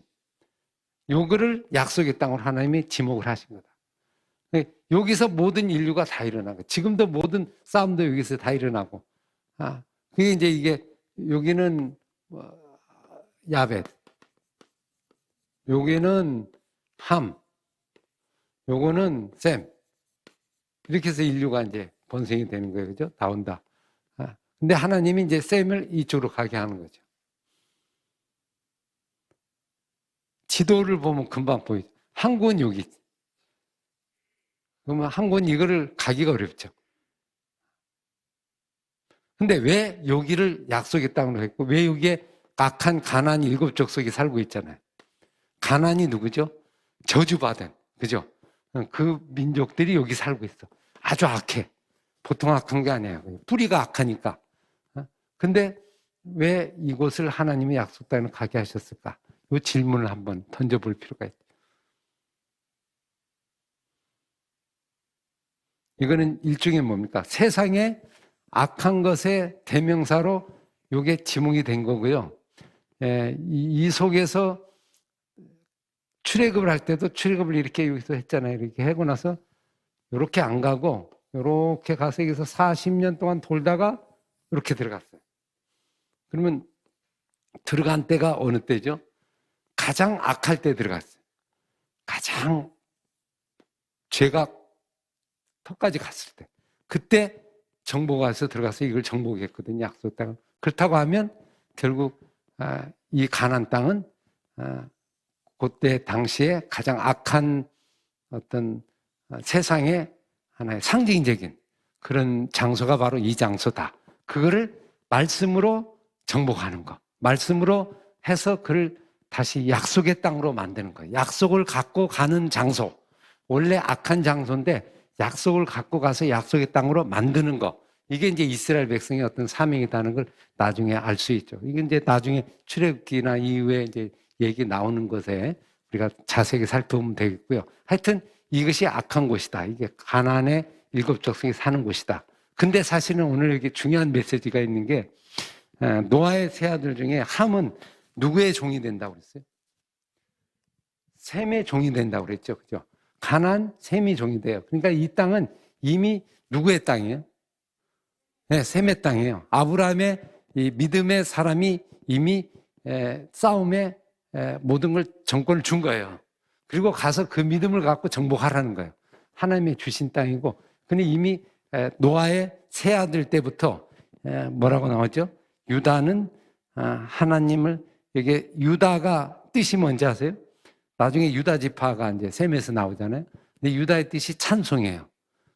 요거를 약속의 땅으로 하나님이 지목을 하신 거다. 여기서 모든 인류가 다 일어나고, 지금도 모든 싸움도 여기서 다 일어나고, 그게 이제 이게, 여기는 야벳, 여기는 함, 요거는 셈. 이렇게 해서 인류가 이제 번성이 되는 거예요. 그죠? 다 온다. 근데 하나님이 이제 셈을 이쪽으로 가게 하는 거죠. 지도를 보면 금방 보이죠. 한국은 여기. 그러면 한국은 이거를 가기가 어렵죠. 근데 왜 여기를 약속의 땅으로 했고, 왜 여기에 악한 가나안 7족속이 살고 있잖아요. 가나안이 누구죠? 저주받은, 그죠? 그 민족들이 여기 살고 있어. 아주 악해. 보통 악한 게 아니에요. 뿌리가 악하니까. 근데 왜 이곳을 하나님이 약속 땅으로 가게 하셨을까? 이 질문을 한번 던져볼 필요가 있죠. 이거는 일종의 뭡니까? 세상에 악한 것의 대명사로 이게 지목이 된 거고요. 이 속에서 출애굽을 할 때도 출애굽을 이렇게 여기서 했잖아요. 이렇게 하고 나서 이렇게 안 가고 이렇게 가서 여기서 40년 동안 돌다가 이렇게 들어갔어요. 그러면 들어간 때가 어느 때죠? 가장 악할 때 들어갔어요. 가장 죄가 턱까지 갔을 때. 그때 정보가 와서 들어가서 이걸 정복했거든요. 약속 땅을. 그렇다고 하면 결국 이 가나안 땅은 그때 당시에 가장 악한 어떤 세상의 하나의 상징적인 그런 장소가 바로 이 장소다. 그거를 말씀으로 정복하는 거. 말씀으로 해서 그를 다시 약속의 땅으로 만드는 거예요. 약속을 갖고 가는 장소. 원래 악한 장소인데 약속을 갖고 가서 약속의 땅으로 만드는 거. 이게 이제 이스라엘 백성의 어떤 사명이라는 걸 나중에 알 수 있죠. 이게 이제 나중에 출애굽기나 이후에 이제 얘기 나오는 것에 우리가 자세히 살펴보면 되겠고요. 하여튼 이것이 악한 곳이다. 이게 가나안의 7족속이 사는 곳이다. 근데 사실은 오늘 여기 중요한 메시지가 있는 게 노아의 세 아들 중에 함은 누구의 종이 된다고 그랬어요? 셈의 종이 된다고 그랬죠. 그죠? 가나안 셈이 종이 돼요. 그러니까 이 땅은 이미 누구의 땅이에요? 네, 셈의 땅이에요. 아브라함의 이 믿음의 사람이 이미 싸움에 모든 걸 정권을 준 거예요. 그리고 가서 그 믿음을 갖고 정복하라는 거예요. 하나님의 주신 땅이고, 근데 이미 노아의 세 아들 때부터 뭐라고 나왔죠? 유다는 하나님을, 이게 유다가 뜻이 뭔지 아세요? 나중에 유다 지파가 이제 셈에서 나오잖아요. 근데 유다의 뜻이 찬송이에요.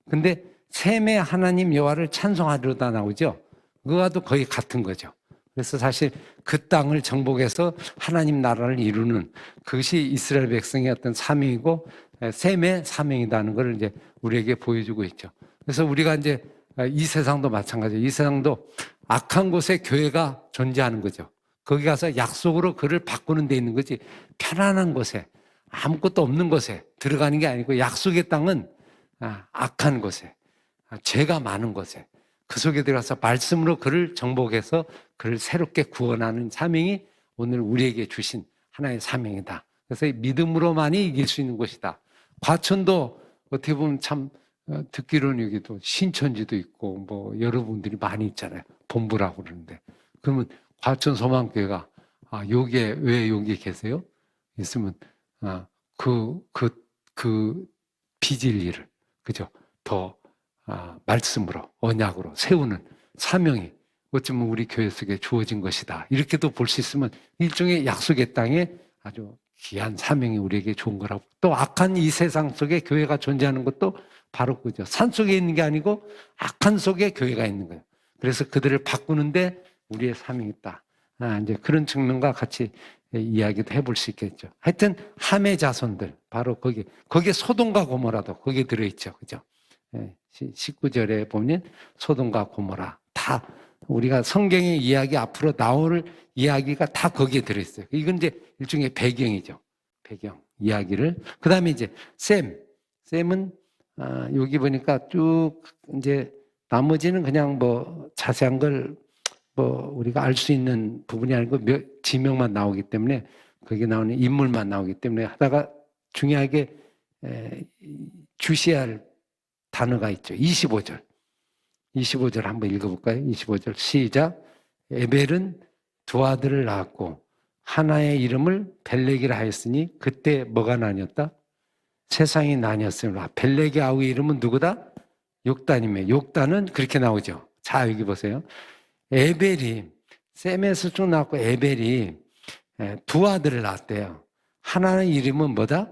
근데 셈의 하나님 여호와를 찬송하려다 나오죠. 그거와도 거의 같은 거죠. 그래서 사실 그 땅을 정복해서 하나님 나라를 이루는 그것이 이스라엘 백성의 어떤 사명이고 셈의 사명이라는 걸 이제 우리에게 보여주고 있죠. 그래서 우리가 이제 이 세상도 마찬가지예요. 이 세상도 악한 곳에 교회가 존재하는 거죠. 거기 가서 약속으로 그를 바꾸는 데 있는 거지, 편안한 곳에 아무것도 없는 곳에 들어가는 게 아니고 약속의 땅은 악한 곳에, 죄가 많은 곳에, 그 속에 들어가서 말씀으로 그를 정복해서 그를 새롭게 구원하는 사명이 오늘 우리에게 주신 하나의 사명이다. 그래서 믿음으로만이 이길 수 있는 곳이다. 과천도 어떻게 보면 참 듣기로는 여기도 신천지도 있고 뭐 여러분들이 많이 있잖아요. 본부라고 그러는데, 그러면 과천 소망교회가 여기에 왜 여기 계세요? 있으면 그 비진리를 그죠? 더 말씀으로 언약으로 세우는 사명이 어쩌면 우리 교회 속에 주어진 것이다. 이렇게도 볼 수 있으면 일종의 약속의 땅에 아주 귀한 사명이 우리에게 좋은 거라고. 또 악한 이 세상 속에 교회가 존재하는 것도 바로 그죠. 산 속에 있는 게 아니고 악한 속에 교회가 있는 거예요. 그래서 그들을 바꾸는데 우리의 사명이 있다. 이제 그런 측면과 같이 이야기도 해볼 수 있겠죠. 하여튼 함의 자손들 바로 거기에 소돔과 고모라도 거기에 들어있죠. 그죠? 19절에 보면 소돔과 고모라 다 우리가 성경의 이야기 앞으로 나올 이야기가 다 거기에 들어있어요. 이건 이제 일종의 배경이죠. 배경 이야기를. 그 다음에 이제 셈은 여기 보니까 쭉 이제 나머지는 그냥 뭐 자세한 걸 뭐 우리가 알 수 있는 부분이 아니고 지명만 나오기 때문에 거기 나오는 인물만 나오기 때문에 하다가 중요하게 주시해야 할 단어가 있죠. 25절. 25절 한번 읽어볼까요? 25절 시작. 에벨은 두 아들을 낳았고 하나의 이름을 벨렉이라 하였으니 그때 뭐가 나뉘었다? 세상이 나뉘었으므로. 벨렉의 아우의 이름은 누구다? 욕단이며 욕단은 그렇게 나오죠. 자 여기 보세요. 에벨이 셈에서 쭉 나왔고 에벨이 두 아들을 낳았대요. 하나는 이름은 뭐다?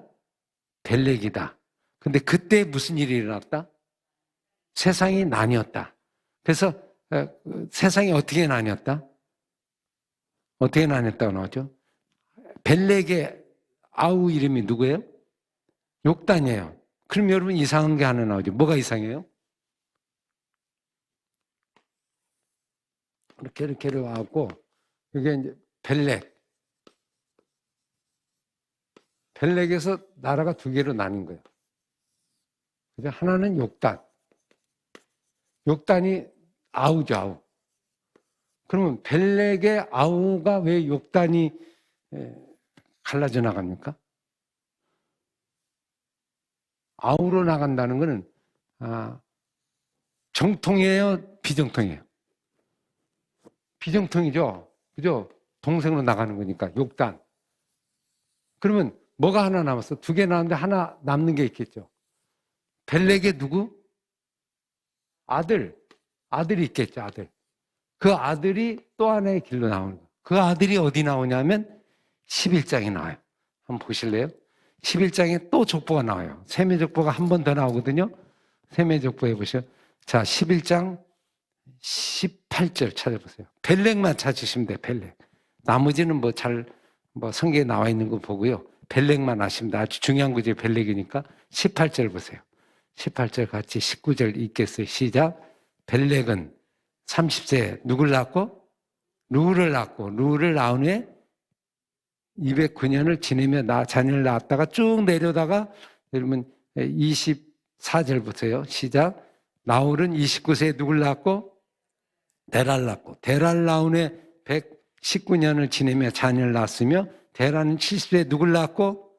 벨렉이다. 근데 그때 무슨 일이 일어났다? 세상이 나뉘었다. 그래서 세상이 어떻게 나뉘었다? 어떻게 나뉘었다고 나오죠? 벨렉의 아우 이름이 누구예요? 욕단이에요. 그럼 여러분 이상한 게 하나 나오죠. 뭐가 이상해요? 이렇게 와갖고 이게 이제 벨렉에서 나라가 두 개로 나뉜 거예요. 그래서 하나는 욕단이 아우죠, 아우. 그러면 벨렉의 아우가 왜 욕단이 갈라져 나갑니까? 아우로 나간다는 것은 정통이에요, 비정통이에요? 비정통이죠. 그죠? 동생으로 나가는 거니까 욕단. 그러면 뭐가 하나 남았어? 두 개 남았는데 하나 남는 게 있겠죠. 벨렉의 누구? 아들이 있겠죠, 아들. 그 아들이 또 하나의 길로 나오는 거예요. 그 아들이 어디 나오냐면 11장에 나와요. 한번 보실래요? 11장에 또 족보가 나와요. 셈의 족보가 한 번 더 나오거든요. 셈의 족보에 보시죠. 자, 11장 18절 찾아보세요. 벨렉만 찾으시면 돼요, 벨렉. 나머지는 뭐 성경에 나와 있는 거 보고요. 벨렉만 아시면 돼. 아주 중요한 구절이 벨렉이니까 18절 보세요. 18절 같이 19절 읽겠어요. 시작. 벨렉은 30세에 누굴 낳고? 루를 낳고, 루를 낳은 후에 209년을 지내며 자녀를 낳았다가 쭉 내려다가 여러분 24절 보세요. 시작. 나홀은 29세에 누굴 낳고? 데라를 낳고, 데라를 낳은 후에 119년을 지내며 자녀를 낳았으며 데라는 70세에 누굴 낳고?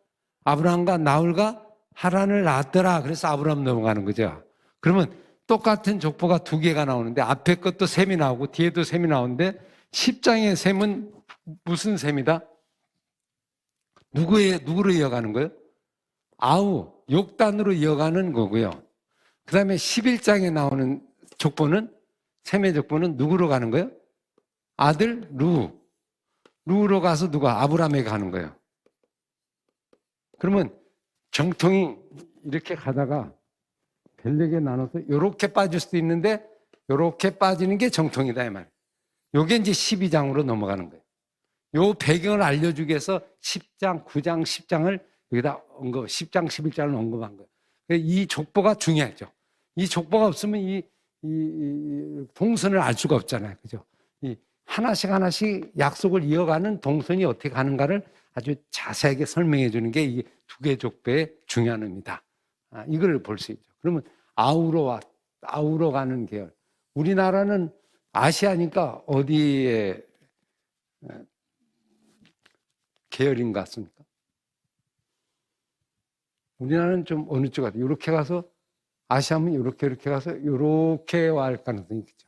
아브라함과 나홀과 하란을 낳았더라. 그래서 아브라함 넘어가는 거죠. 그러면 똑같은 족보가 두 개가 나오는데 앞에 것도 셈이 나오고 뒤에도 셈이 나오는데 10장의 셈은 무슨 셈이다? 누구로 이어가는 거예요? 아우, 욕단으로 이어가는 거고요. 그 다음에 11장에 나오는 족보는 셈의 족보는 누구로 가는 거예요? 아들 루로 가서 누가? 아브라함에게 가는 거예요. 그러면 정통이 이렇게 가다가 벨렉에 나눠서 이렇게 빠질 수도 있는데 이렇게 빠지는 게 정통이다 이 말. 요게 이제 12장으로 넘어가는 거예요. 요 배경을 알려주기 위해서 10장, 9장, 10장을 여기다 10장, 11장을 언급한 거예요. 이 족보가 중요하죠. 이 족보가 없으면 이 동선을 알 수가 없잖아요. 그죠? 이 하나씩 약속을 이어가는 동선이 어떻게 가는가를 아주 자세하게 설명해 주는 게 이 두 개 족보의 중요한 의미다. 이걸 볼 수 있죠. 그러면 아우로 가는 계열. 우리나라는 아시아니까 어디에 계열인 것 같습니까? 우리나라는 좀 어느 쪽 같아요? 이렇게 가서 아시아면 이렇게 가서 이렇게 와 할 가능성이 있죠.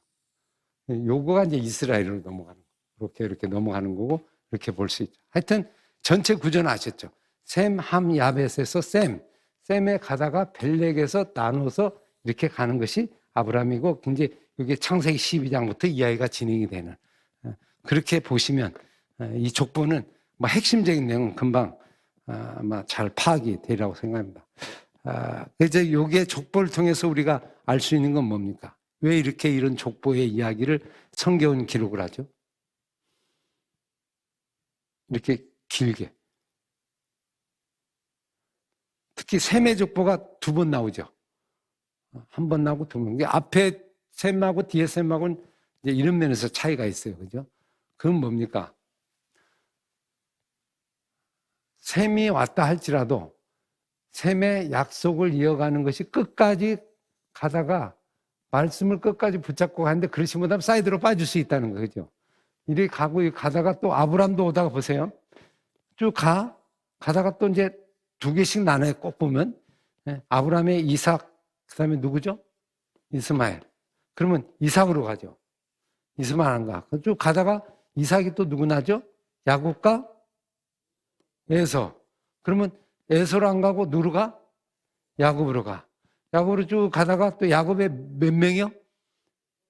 요거가 이제 이스라엘로 넘어가는 거고, 이렇게 넘어가는 거고, 이렇게 볼 수 있죠. 하여튼 전체 구조는 아셨죠? 셈, 함, 야벳에서 셈에 가다가 벨렉에서 나눠서 이렇게 가는 것이 아브라함이고, 이제 이게 창세기 12장부터 이야기가 진행이 되는, 그렇게 보시면 이 족보는 뭐 핵심적인 내용은 금방 아마 잘 파악이 되리라고 생각합니다. 그래서 이게 족보를 통해서 우리가 알 수 있는 건 뭡니까? 왜 이렇게 이런 족보의 이야기를 성경은 기록을 하죠? 이렇게 길게. 특히 셈의 족보가 2번 나오죠. 한 번 나오고 2번. 앞에 셈하고 뒤에 셈하고는 이제 이런 면에서 차이가 있어요. 그죠? 그건 뭡니까? 셈이 왔다 할지라도 셈의 약속을 이어가는 것이 끝까지 가다가 말씀을 끝까지 붙잡고 가는데 그렇지 못하면 사이드로 빠질 수 있다는 거죠. 이렇게 가다가 또 아브람도 오다가 보세요. 쭉 가다가 또 이제 2개씩 나눠요. 꼭 보면. 아브람의 이삭, 그 다음에 누구죠? 이스마엘. 그러면 이삭으로 가죠. 이스마엘 안 가. 쭉 가다가 이삭이 또 누구 나죠? 야곱과 에서. 그러면 에서로 안 가고 누구로 가? 야곱으로 가. 야곱으로 쭉 가다가 또 야곱의 몇 명이요?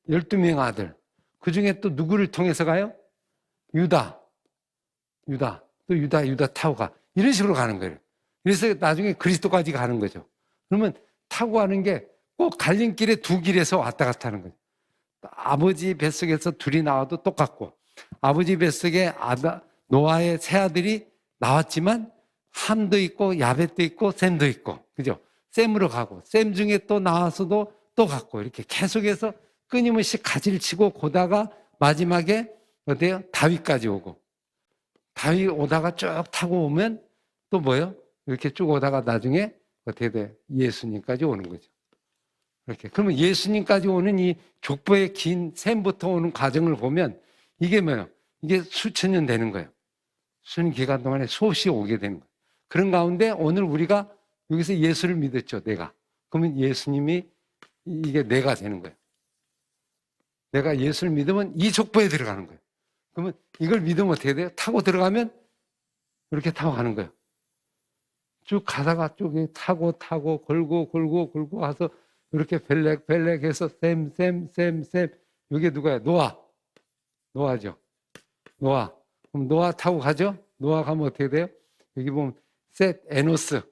12명 아들. 그 중에 또 누구를 통해서 가요? 유다. 또 유다 타고 가. 이런 식으로 가는 거예요. 그래서 나중에 그리스도까지 가는 거죠. 그러면 타고 가는 게 꼭 갈림길에 2길에서 왔다 갔다 하는 거죠. 아버지 뱃속에서 둘이 나와도 똑같고, 아버지 뱃속에 노아의 세 아들이 나왔지만 함도 있고 야벳도 있고 셈도 있고, 그죠? 셈으로 가고, 셈 중에 또 나와서도 또 갔고, 이렇게 계속해서 끊임없이 가지를 치고 고다가 마지막에 어때요? 다윗까지 오고, 다윗 오다가 쭉 타고 오면 또 뭐예요? 이렇게 쭉 오다가 나중에 어떻게 돼? 예수님까지 오는 거죠. 이렇게. 그러면 예수님까지 오는 이 족보의 긴 셈부터 오는 과정을 보면 이게 뭐예요? 이게 수천 년 되는 거예요. 수년 기간 동안에 수없이 오게 되는 거예요. 그런 가운데 오늘 우리가 여기서 예수를 믿었죠, 내가. 그러면 예수님이 이게 내가 되는 거예요. 내가 예수를 믿으면 이 족보에 들어가는 거예요. 그러면 이걸 믿으면 어떻게 돼요? 타고 들어가면 이렇게 타고 가는 거예요. 쭉 가다가 쭉 타고 걸고 가서 이렇게 벨렉해서 셈. 이게 누가요? 노아죠. 노아. 그럼 노아 타고 가죠? 노아 가면 어떻게 돼요? 여기 보면 셋, 에노스.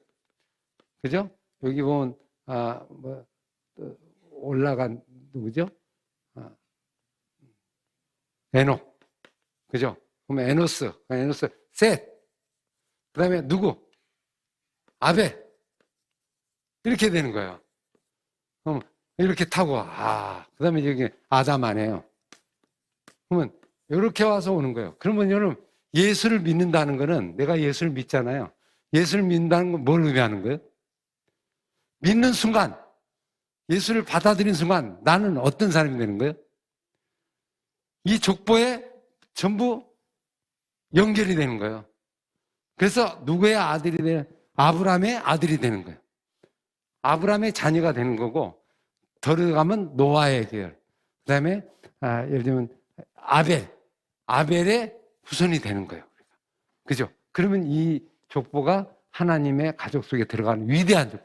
그죠? 여기 보면, 올라간, 누구죠? 에녹. 그죠? 그러면 에노스, 셋. 그 다음에 누구? 아벨. 이렇게 되는 거예요. 그럼 이렇게 타고, 그 다음에 여기 아담 아니에요. 그러면 이렇게 와서 오는 거예요. 그러면 여러분, 예수를 믿는다는 거는, 내가 예수를 믿잖아요. 예수를 믿는다는 건 뭘 의미하는 거예요? 믿는 순간, 예수를 받아들인 순간 나는 어떤 사람이 되는 거예요? 이 족보에 전부 연결이 되는 거예요. 그래서 누구의 아들이 되는? 아브라함의 아들이 되는 거예요. 아브라함의 자녀가 되는 거고, 더 들어가면 노아의 계열. 그 다음에 예를 들면 아벨의 후손이 되는 거예요. 그죠? 그러면 이 족보가 하나님의 가족 속에 들어가는 위대한 족보.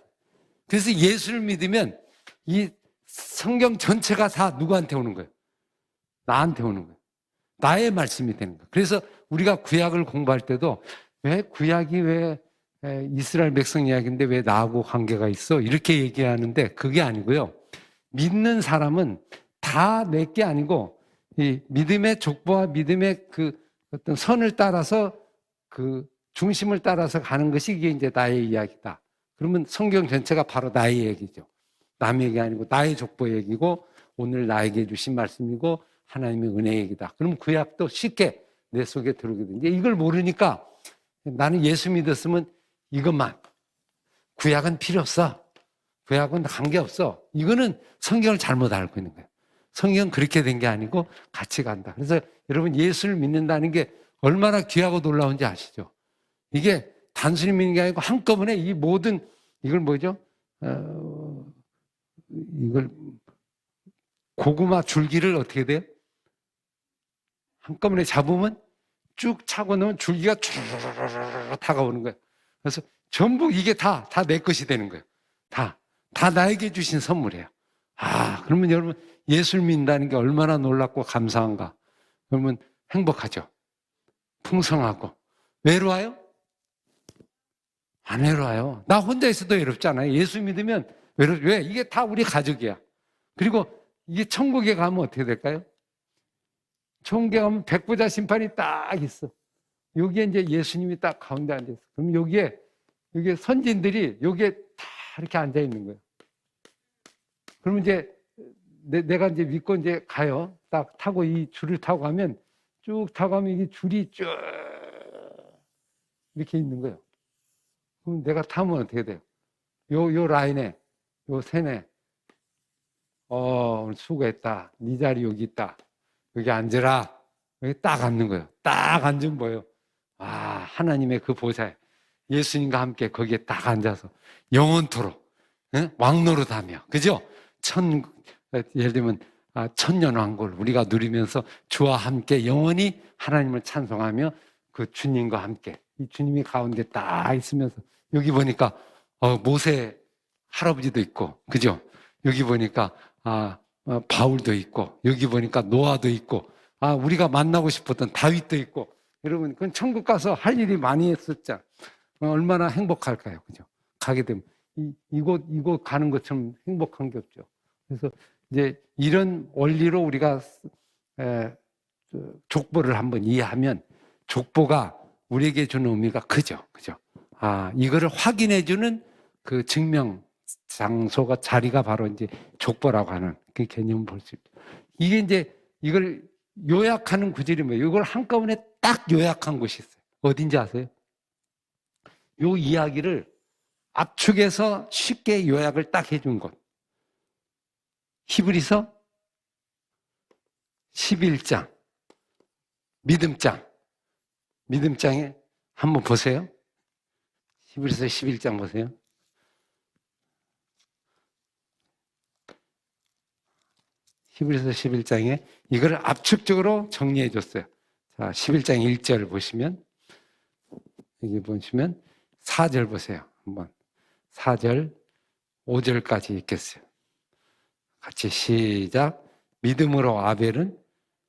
그래서 예수를 믿으면 이 성경 전체가 다 누구한테 오는 거예요? 나한테 오는 거예요. 나의 말씀이 되는 거예요. 그래서 우리가 구약을 공부할 때도 왜 구약이 왜 이스라엘 백성 이야기인데 왜 나하고 관계가 있어? 이렇게 얘기하는데 그게 아니고요. 믿는 사람은 다 내 게 아니고 이 믿음의 족보와 믿음의 그 어떤 선을 따라서 그 중심을 따라서 가는 것이 이게 이제 나의 이야기다. 그러면 성경 전체가 바로 나의 얘기죠. 남의 얘기 아니고 나의 족보 얘기고 오늘 나에게 주신 말씀이고 하나님의 은혜 얘기다. 그럼 구약도 쉽게 내 속에 들어오게 되는데 이걸 모르니까 나는 예수 믿었으면 이것만. 구약은 필요 없어. 구약은 관계없어. 이거는 성경을 잘못 알고 있는 거예요. 성경은 그렇게 된 게 아니고 같이 간다. 그래서 여러분 예수를 믿는다는 게 얼마나 귀하고 놀라운지 아시죠? 이게 단순히 믿는 게 아니고 한꺼번에 이 모든 이걸 뭐죠? 이걸 고구마 줄기를 어떻게 돼요? 한꺼번에 잡으면 쭉 차고 넣으면 줄기가 쭉 다가오는 거예요. 그래서 전부 이게 다 내 것이 되는 거예요. 다 나에게 주신 선물이에요. 그러면 여러분, 예수를 믿는다는 게 얼마나 놀랍고 감사한가. 그러면 행복하죠. 풍성하고. 외로워요? 안 외로워요. 나 혼자 있어도 외롭잖아요. 예수 믿으면 왜? 이게 다 우리 가족이야. 그리고 이게 천국에 가면 어떻게 될까요? 천국에 가면 백보자 심판이 딱 있어. 여기에 이제 예수님이 딱 가운데 앉아있어. 그럼 여기에 선진들이 여기에 다 이렇게 앉아 있는 거예요. 그러면 이제 내가 이제 믿고 이제 가요. 딱 타고 이 줄을 타고 가면 쭉 타고 가면 이게 줄이 쭉 이렇게 있는 거예요. 그럼 내가 타면 어떻게 돼요? 요 라인에, 요 셋에, 오늘 수고했다. 네 자리 여기 있다. 여기 앉으라. 여기 딱 앉는 거예요. 딱 앉으면 뭐예요? 하나님의 그 보좌에 예수님과 함께 거기에 딱 앉아서 영원토록 왕노릇하며, 그죠? 예를 들면 천년왕국을 우리가 누리면서 주와 함께 영원히 하나님을 찬송하며 그 주님과 함께, 이 주님이 가운데 딱 있으면서, 여기 보니까 모세 할아버지도 있고, 그죠? 여기 보니까 바울도 있고, 여기 보니까 노아도 있고, 우리가 만나고 싶었던 다윗도 있고. 여러분, 그건 천국 가서 할 일이 많이 했었죠. 얼마나 행복할까요? 그죠? 가게 되면 이곳 가는 것처럼 행복한 게 없죠. 그래서 이제 이런 원리로 우리가 족보를 한번 이해하면 족보가 우리에게 주는 의미가 크죠. 그죠? 이거를 확인해 주는 그 증명 장소가, 자리가 바로 이제 족보라고 하는 그 개념을 볼 수 있죠. 이게 이제 이걸 요약하는 구절이 뭐예요? 이걸 한꺼번에 딱 요약한 곳이 있어요. 어딘지 아세요? 요 이야기를 압축해서 쉽게 요약을 딱 해준 곳. 히브리서 11장, 믿음장에 한번 보세요. 히브리서 11장 보세요. 히브리서 11장에 이걸 압축적으로 정리해 줬어요. 자, 11장 1절 보시면, 여기 보시면 4절 보세요. 한번 4절, 5절까지 읽겠어요. 같이 시작. 믿음으로 아벨은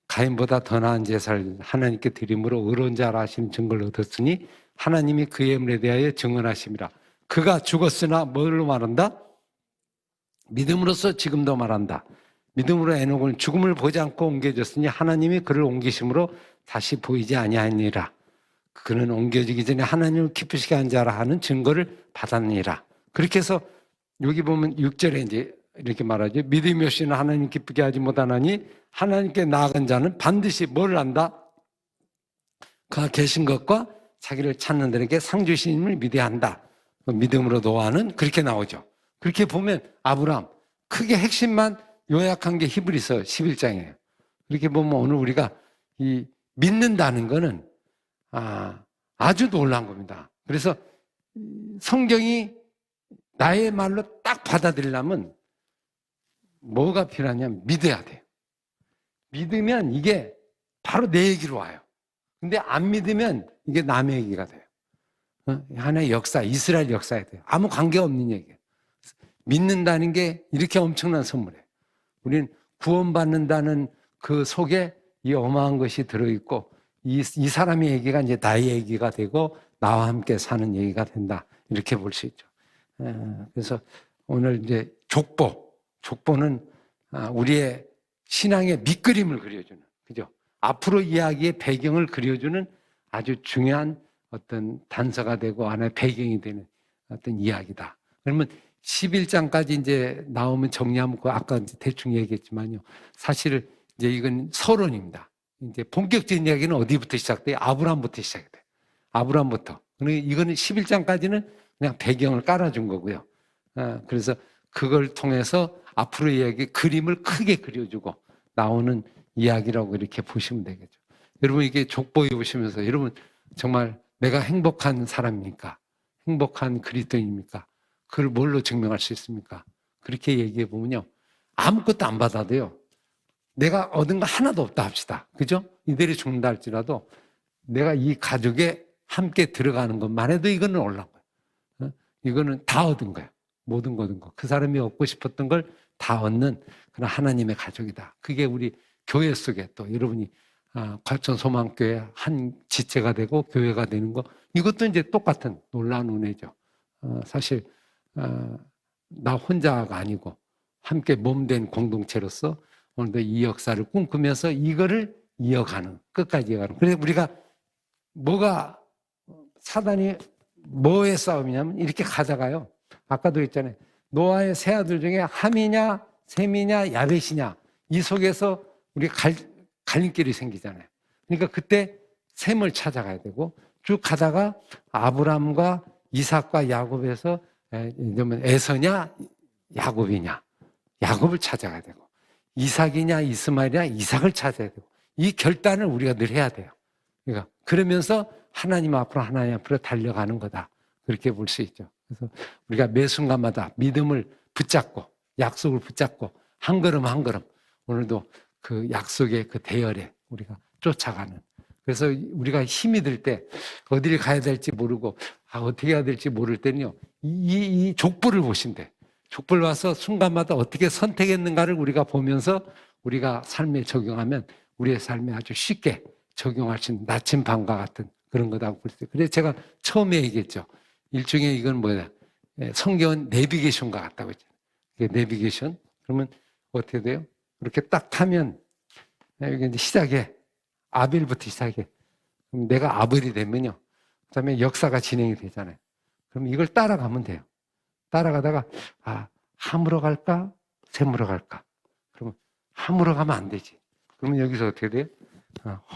가인보다 더 나은 제사를 하나님께 드림으로 의로운 자라 하심 증거를 얻었으니 하나님이 그의 예물에 대하여 증언하심이라. 그가 죽었으나 뭘로 말한다? 믿음으로써 지금도 말한다. 믿음으로 에녹은 죽음을 보지 않고 옮겨졌으니 하나님이 그를 옮기심으로 다시 보이지 아니하니라. 그는 옮겨지기 전에 하나님을 기쁘시게 한 자라 하는 증거를 받았니라. 그렇게 해서 여기 보면 6절에 이제 이렇게 말하죠. 믿음이 없이는 하나님 기쁘게 하지 못하나니 하나님께 나아간 자는 반드시 뭘 한다? 그가 계신 것과 자기를 찾는 자에게 상 주시님을 믿어야 한다. 믿음으로 노아는 그렇게 나오죠. 그렇게 보면 아브라함, 크게 핵심만 요약한 게 히브리서 11장이에요. 그렇게 보면 오늘 우리가 이 믿는다는 거는 아주 놀라운 겁니다. 그래서 성경이 나의 말로 딱 받아들이려면 뭐가 필요하냐면 믿어야 돼요. 믿으면 이게 바로 내 얘기로 와요. 근데 안 믿으면 이게 남의 얘기가 돼요. 하나의 역사, 이스라엘 역사에 돼요. 아무 관계가 없는 얘기예요. 믿는다는 게 이렇게 엄청난 선물이에요. 우리는 구원받는다는 그 속에 이 어마한 것이 들어있고 이 사람의 얘기가 이제 나의 얘기가 되고 나와 함께 사는 얘기가 된다. 이렇게 볼 수 있죠. 그래서 오늘 이제 족보는 우리의 신앙의 밑그림을 그려주는, 그죠? 앞으로 이야기의 배경을 그려주는 아주 중요한 어떤 단서가 되고 하나의 배경이 되는 어떤 이야기다. 그러면 11장까지 이제 나오면 정리하면 아까 대충 얘기했지만요. 사실 이제 이건 서론입니다. 이제 본격적인 이야기는 어디부터 시작돼요? 아브라함부터 시작이 돼요. 아브라함부터. 이거는 11장까지는 그냥 배경을 깔아준 거고요. 그래서 그걸 통해서 앞으로 이야기 그림을 크게 그려주고 나오는 이야기라고 이렇게 보시면 되겠죠. 여러분 이게 족보에 보시면서 여러분 정말 내가 행복한 사람입니까? 행복한 그리스도인입니까? 그걸 뭘로 증명할 수 있습니까? 그렇게 얘기해 보면요. 아무것도 안 받아도요. 내가 얻은 거 하나도 없다 합시다. 그죠? 이들이 죽는다 할지라도 내가 이 가족에 함께 들어가는 것만 해도 이거는 올라온 거예요. 이거는 다 얻은 거예요. 모든 거 얻은 거. 그 사람이 얻고 싶었던 걸 다 얻는 그런 하나님의 가족이다. 그게 우리 교회 속에 또 여러분이 과천 소망교회 한 지체가 되고 교회가 되는 거, 이것도 이제 똑같은 놀라운 은혜죠. 사실 나 혼자가 아니고 함께 몸된 공동체로서 오늘도 이 역사를 꿈꾸면서 이거를 이어가는, 끝까지 이어가는. 그래서 우리가 뭐가 사단이 뭐의 싸움이냐면 이렇게 가다가요. 아까도 했잖아요. 노아의 세 아들 중에 함이냐 셈이냐 야벳이냐, 이 속에서 우리 갈림길이 생기잖아요. 그러니까 그때 셈을 찾아가야 되고, 쭉 가다가 아브람과 이삭과 야곱에서 에서냐 야곱이냐, 야곱을 찾아가야 되고, 이삭이냐 이스마엘이냐 이삭을 찾아야 되고, 이 결단을 우리가 늘 해야 돼요. 그러니까 그러면서 하나님 앞으로 달려가는 거다, 그렇게 볼 수 있죠. 그래서 우리가 매 순간마다 믿음을 붙잡고 약속을 붙잡고 한 걸음 한 걸음 오늘도 그 약속의 그 대열에 우리가 쫓아가는, 그래서 우리가 힘이 들 때 어디를 가야 될지 모르고 어떻게 해야 될지 모를 때는요, 이 족보를 보신대. 족보를 봐서 순간마다 어떻게 선택했는가를 우리가 보면서 우리가 삶에 적용하면 우리의 삶에 아주 쉽게 적용할 수 있는 나침반과 같은 그런 거다고 볼 수 있어요. 그래서 제가 처음에 얘기했죠. 일종의 이건 뭐냐, 성경은 내비게이션과 같다고 했잖아요. 이게 내비게이션. 그러면 어떻게 돼요? 이렇게 딱 타면 여기 이제 시작해. 아벨부터 시작해. 그럼 내가 아벨이 되면요, 그다음에 역사가 진행이 되잖아요. 그럼 이걸 따라가면 돼요. 따라가다가 함으로 갈까 셈으로 갈까? 그러면 함으로 가면 안 되지. 그러면 여기서 어떻게 돼요?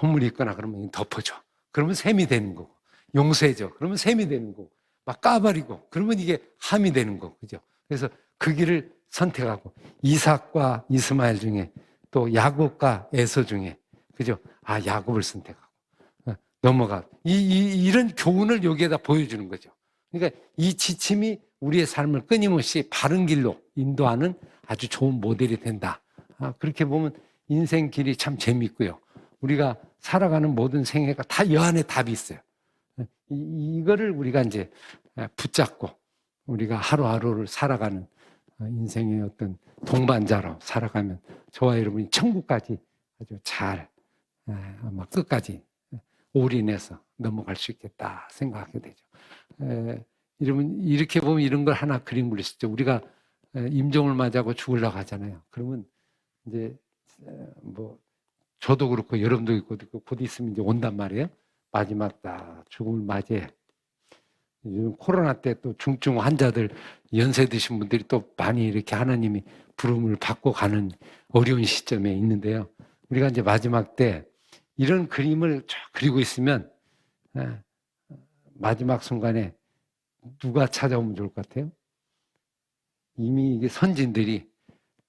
허물이 있거나 그러면 덮어줘. 그러면 셈이 되는 거고, 용서해줘. 그러면 셈이 되는 거고, 막 까버리고 그러면 이게 함이 되는 거고, 그죠? 그래서 그 길을 선택하고, 이삭과 이스마엘 중에 또 야곱과 에서 중에, 그죠? 야곱을 선택하고 넘어가. 이런 교훈을 여기에다 보여주는 거죠. 그러니까 이 지침이 우리의 삶을 끊임없이 바른 길로 인도하는 아주 좋은 모델이 된다. 그렇게 보면 인생 길이 참 재밌고요. 우리가 살아가는 모든 생애가 다 여 안에 답이 있어요. 이거를 우리가 이제 붙잡고 우리가 하루하루를 살아가는 인생의 어떤 동반자로 살아가면 저와 여러분이 천국까지 아주 잘 아마 끝까지 올인해서 넘어갈 수 있겠다 생각하게 되죠. 여러분 이렇게 보면 이런 걸 하나 그림 그릴 수 있죠. 우리가 임종을 맞이하고 죽으려고 하잖아요. 그러면 이제 뭐 저도 그렇고 여러분도 있고 곧 있으면 이제 온단 말이에요. 마지막 딱 죽음을 맞이해. 요즘 코로나 때 또 중증 환자들, 연세 드신 분들이 또 많이 이렇게 하나님이 부름을 받고 가는 어려운 시점에 있는데요. 우리가 이제 마지막 때 이런 그림을 쫙 그리고 있으면 마지막 순간에 누가 찾아오면 좋을 것 같아요? 이미 이게 선진들이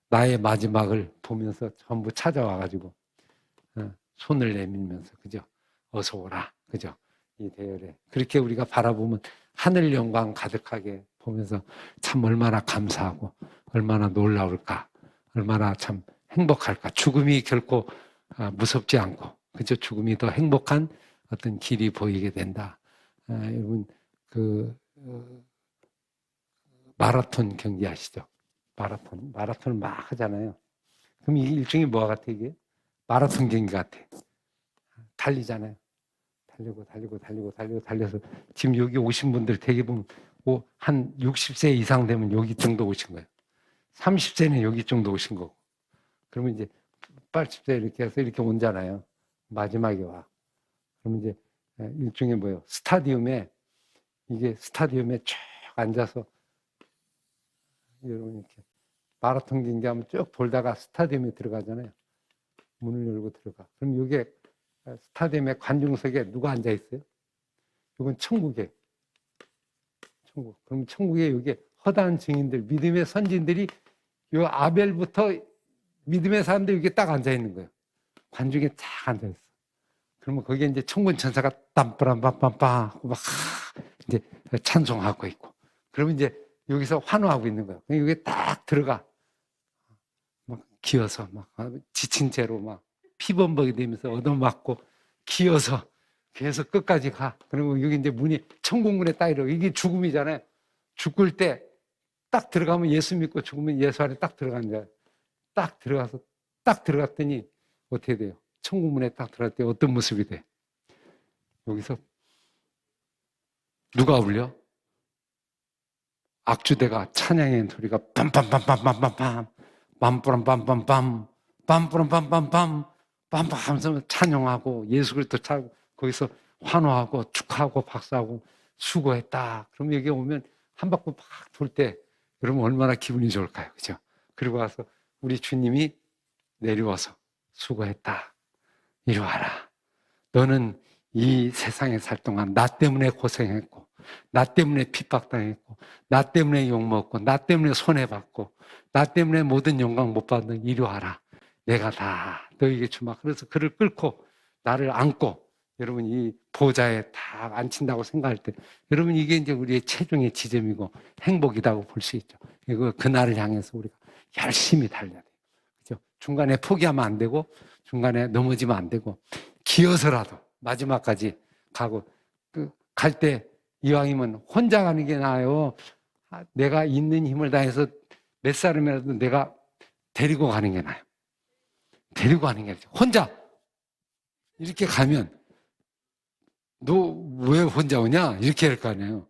나의 마지막을 보면서 전부 찾아와가지고 손을 내밀면서, 그죠? 어서 오라, 그죠? 이 대열에 그렇게 우리가 바라보면 하늘 영광 가득하게 보면서 참 얼마나 감사하고 얼마나 놀라울까, 얼마나 참 행복할까. 죽음이 결코 무섭지 않고, 그죠? 죽음이 더 행복한 어떤 길이 보이게 된다. 여러분 마라톤 경기 아시죠? 마라톤을 막 하잖아요. 그럼 이게 일종의 뭐와 같아? 이게 마라톤 경기 같아. 달리잖아요. 달려서 지금 여기 오신 분들 대부분 한 60세 이상 되면 여기 정도 오신 거예요. 30세는 여기 정도 오신 거고, 그러면 이제 80세 이렇게 해서 이렇게 온잖아요. 마지막에 와. 그러면 이제 일종의 뭐예요? 스타디움에 쭉 앉아서 여러분 이렇게 마라톤 경기하면 쭉 돌다가 스타디움에 들어가잖아요. 문을 열고 들어가. 그럼 여기에 스타디움의 관중석에 누가 앉아 있어요? 이건 천국이에요. 천국. 그럼 천국에 여기 허다한 증인들, 믿음의 선진들이 요 아벨부터 믿음의 사람들이 여기 딱 앉아 있는 거예요. 관중에 딱 앉아 있어. 그러면 거기에 이제 천군 천사가 땀빠람빰빰빰 하고 막 이제 찬송하고 있고. 그러면 이제 여기서 환호하고 있는 거예요. 여기 딱 들어가. 막 기어서 막 지친 채로 막 피범벅이 되면서 얻어맞고 기어서 계속 끝까지 가. 그리고 여기 이제 문이 천국문에 딱 이러고, 이게 죽음이잖아요. 죽을 때 딱 들어가면 예수 믿고 죽으면 예수 안에 딱 들어간다. 딱 들어가서 딱 들어갔더니 어떻게 돼요? 천국 문에 딱 들어갈 때 어떤 모습이 돼? 여기서 누가 울려? 악주대가 찬양의 소리가 빰빰빰빰빰빰빰 빰뿌람빰빰빰 빰뿌람빰빰빰 빰빰 하면서 찬양하고 예수 그리스도 차고 거기서 환호하고 축하하고 박수하고 수고했다. 그럼 여기 오면 한 바퀴 팍 돌 때 여러분 얼마나 기분이 좋을까요? 그죠? 그리고 와서 우리 주님이 내려와서 수고했다. 이리 와라. 너는 이 세상에 살 동안 나 때문에 고생했고 나 때문에 핍박당했고 나 때문에 욕먹고 나 때문에 손해받고 나 때문에 모든 영광 못 받는 이리 와라. 내가 다 너에게 주마. 그래서 그를 끌고 나를 안고 여러분 이 보좌에 다 앉힌다고 생각할 때 여러분 이게 이제 우리의 최종의 지점이고 행복이라고 볼 수 있죠. 이거 그날을 향해서 우리가 열심히 달려야 돼요. 그죠? 중간에 포기하면 안 되고 중간에 넘어지면 안 되고 기어서라도 마지막까지 가고 갈 때 이왕이면 혼자 가는 게 나아요. 내가 있는 힘을 다해서 몇 사람이라도 내가 데리고 가는 게 나아요. 데리고 가는 게 아니죠. 혼자 이렇게 가면 너 왜 혼자 오냐? 이렇게 할 거 아니에요.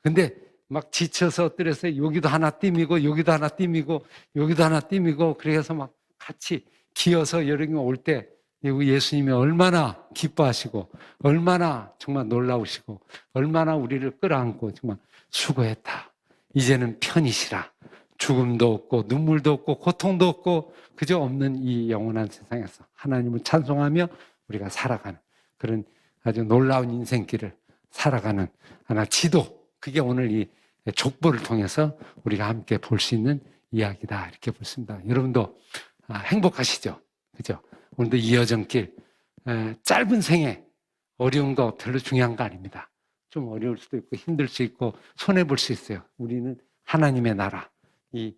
근데 막 지쳐서 엎드려서 여기도 하나 띠미고 여기도 하나 띠미고 여기도 하나 띠미고 그래서 막 같이 기어서 여름이 올 때 예수님이 얼마나 기뻐하시고 얼마나 정말 놀라우시고 얼마나 우리를 끌어안고 정말 수고했다. 이제는 편이시라. 죽음도 없고 눈물도 없고 고통도 없고 그저 없는 이 영원한 세상에서 하나님을 찬송하며 우리가 살아가는 그런 아주 놀라운 인생길을 살아가는 하나 지도 그게 오늘 이 족보를 통해서 우리가 함께 볼 수 있는 이야기다 이렇게 보습니다. 여러분도 행복하시죠? 그죠? 오늘도 이 여정길 짧은 생에 어려운 거 별로 중요한 거 아닙니다. 좀 어려울 수도 있고 힘들 수 있고 손해볼 수 있어요. 우리는 하나님의 나라 이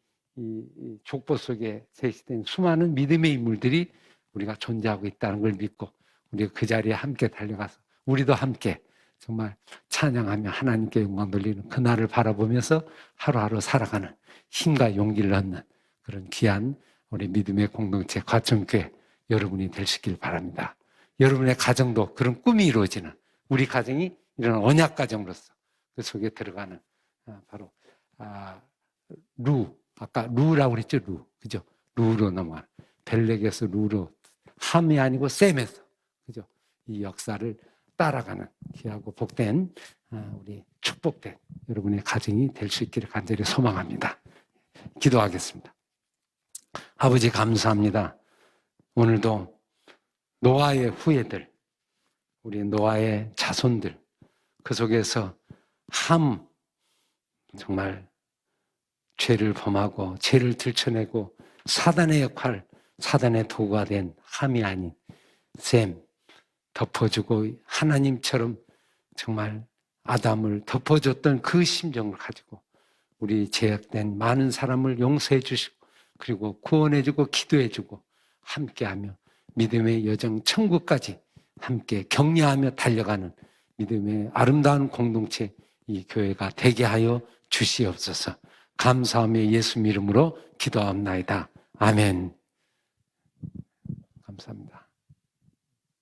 족보 속에 제시된 수많은 믿음의 인물들이 우리가 존재하고 있다는 걸 믿고 우리가 그 자리에 함께 달려가서 우리도 함께 정말 찬양하며 하나님께 영광 돌리는 그날을 바라보면서 하루하루 살아가는 힘과 용기를 얻는 그런 귀한 우리 믿음의 공동체 과천교회 여러분이 되시길 바랍니다. 여러분의 가정도 그런 꿈이 이루어지는 우리 가정이 이런 언약 가정으로서 그 속에 들어가는 바로 아까 루라고 그랬죠. 그죠? 루로 넘어가는 벨렉에서 루로 함이 아니고 셈에서 그죠? 이 역사를 따라가는 귀하고 복된 우리 축복된 여러분의 가정이 될 수 있기를 간절히 소망합니다. 기도하겠습니다. 아버지 감사합니다. 오늘도 노아의 후예들, 우리 노아의 자손들 그 속에서 함 정말 죄를 범하고 죄를 들춰내고 사단의 역할, 사단의 도구가 된 함이 아닌 셈 덮어주고 하나님처럼 정말 아담을 덮어줬던 그 심정을 가지고 우리 죄악된 많은 사람을 용서해 주시고 그리고 구원해 주고 기도해 주고 함께하며 믿음의 여정 천국까지 함께 격려하며 달려가는 믿음의 아름다운 공동체 이 교회가 되게 하여 주시옵소서. 감사하며 예수 이름으로 기도합나이다. 아멘. 감사합니다.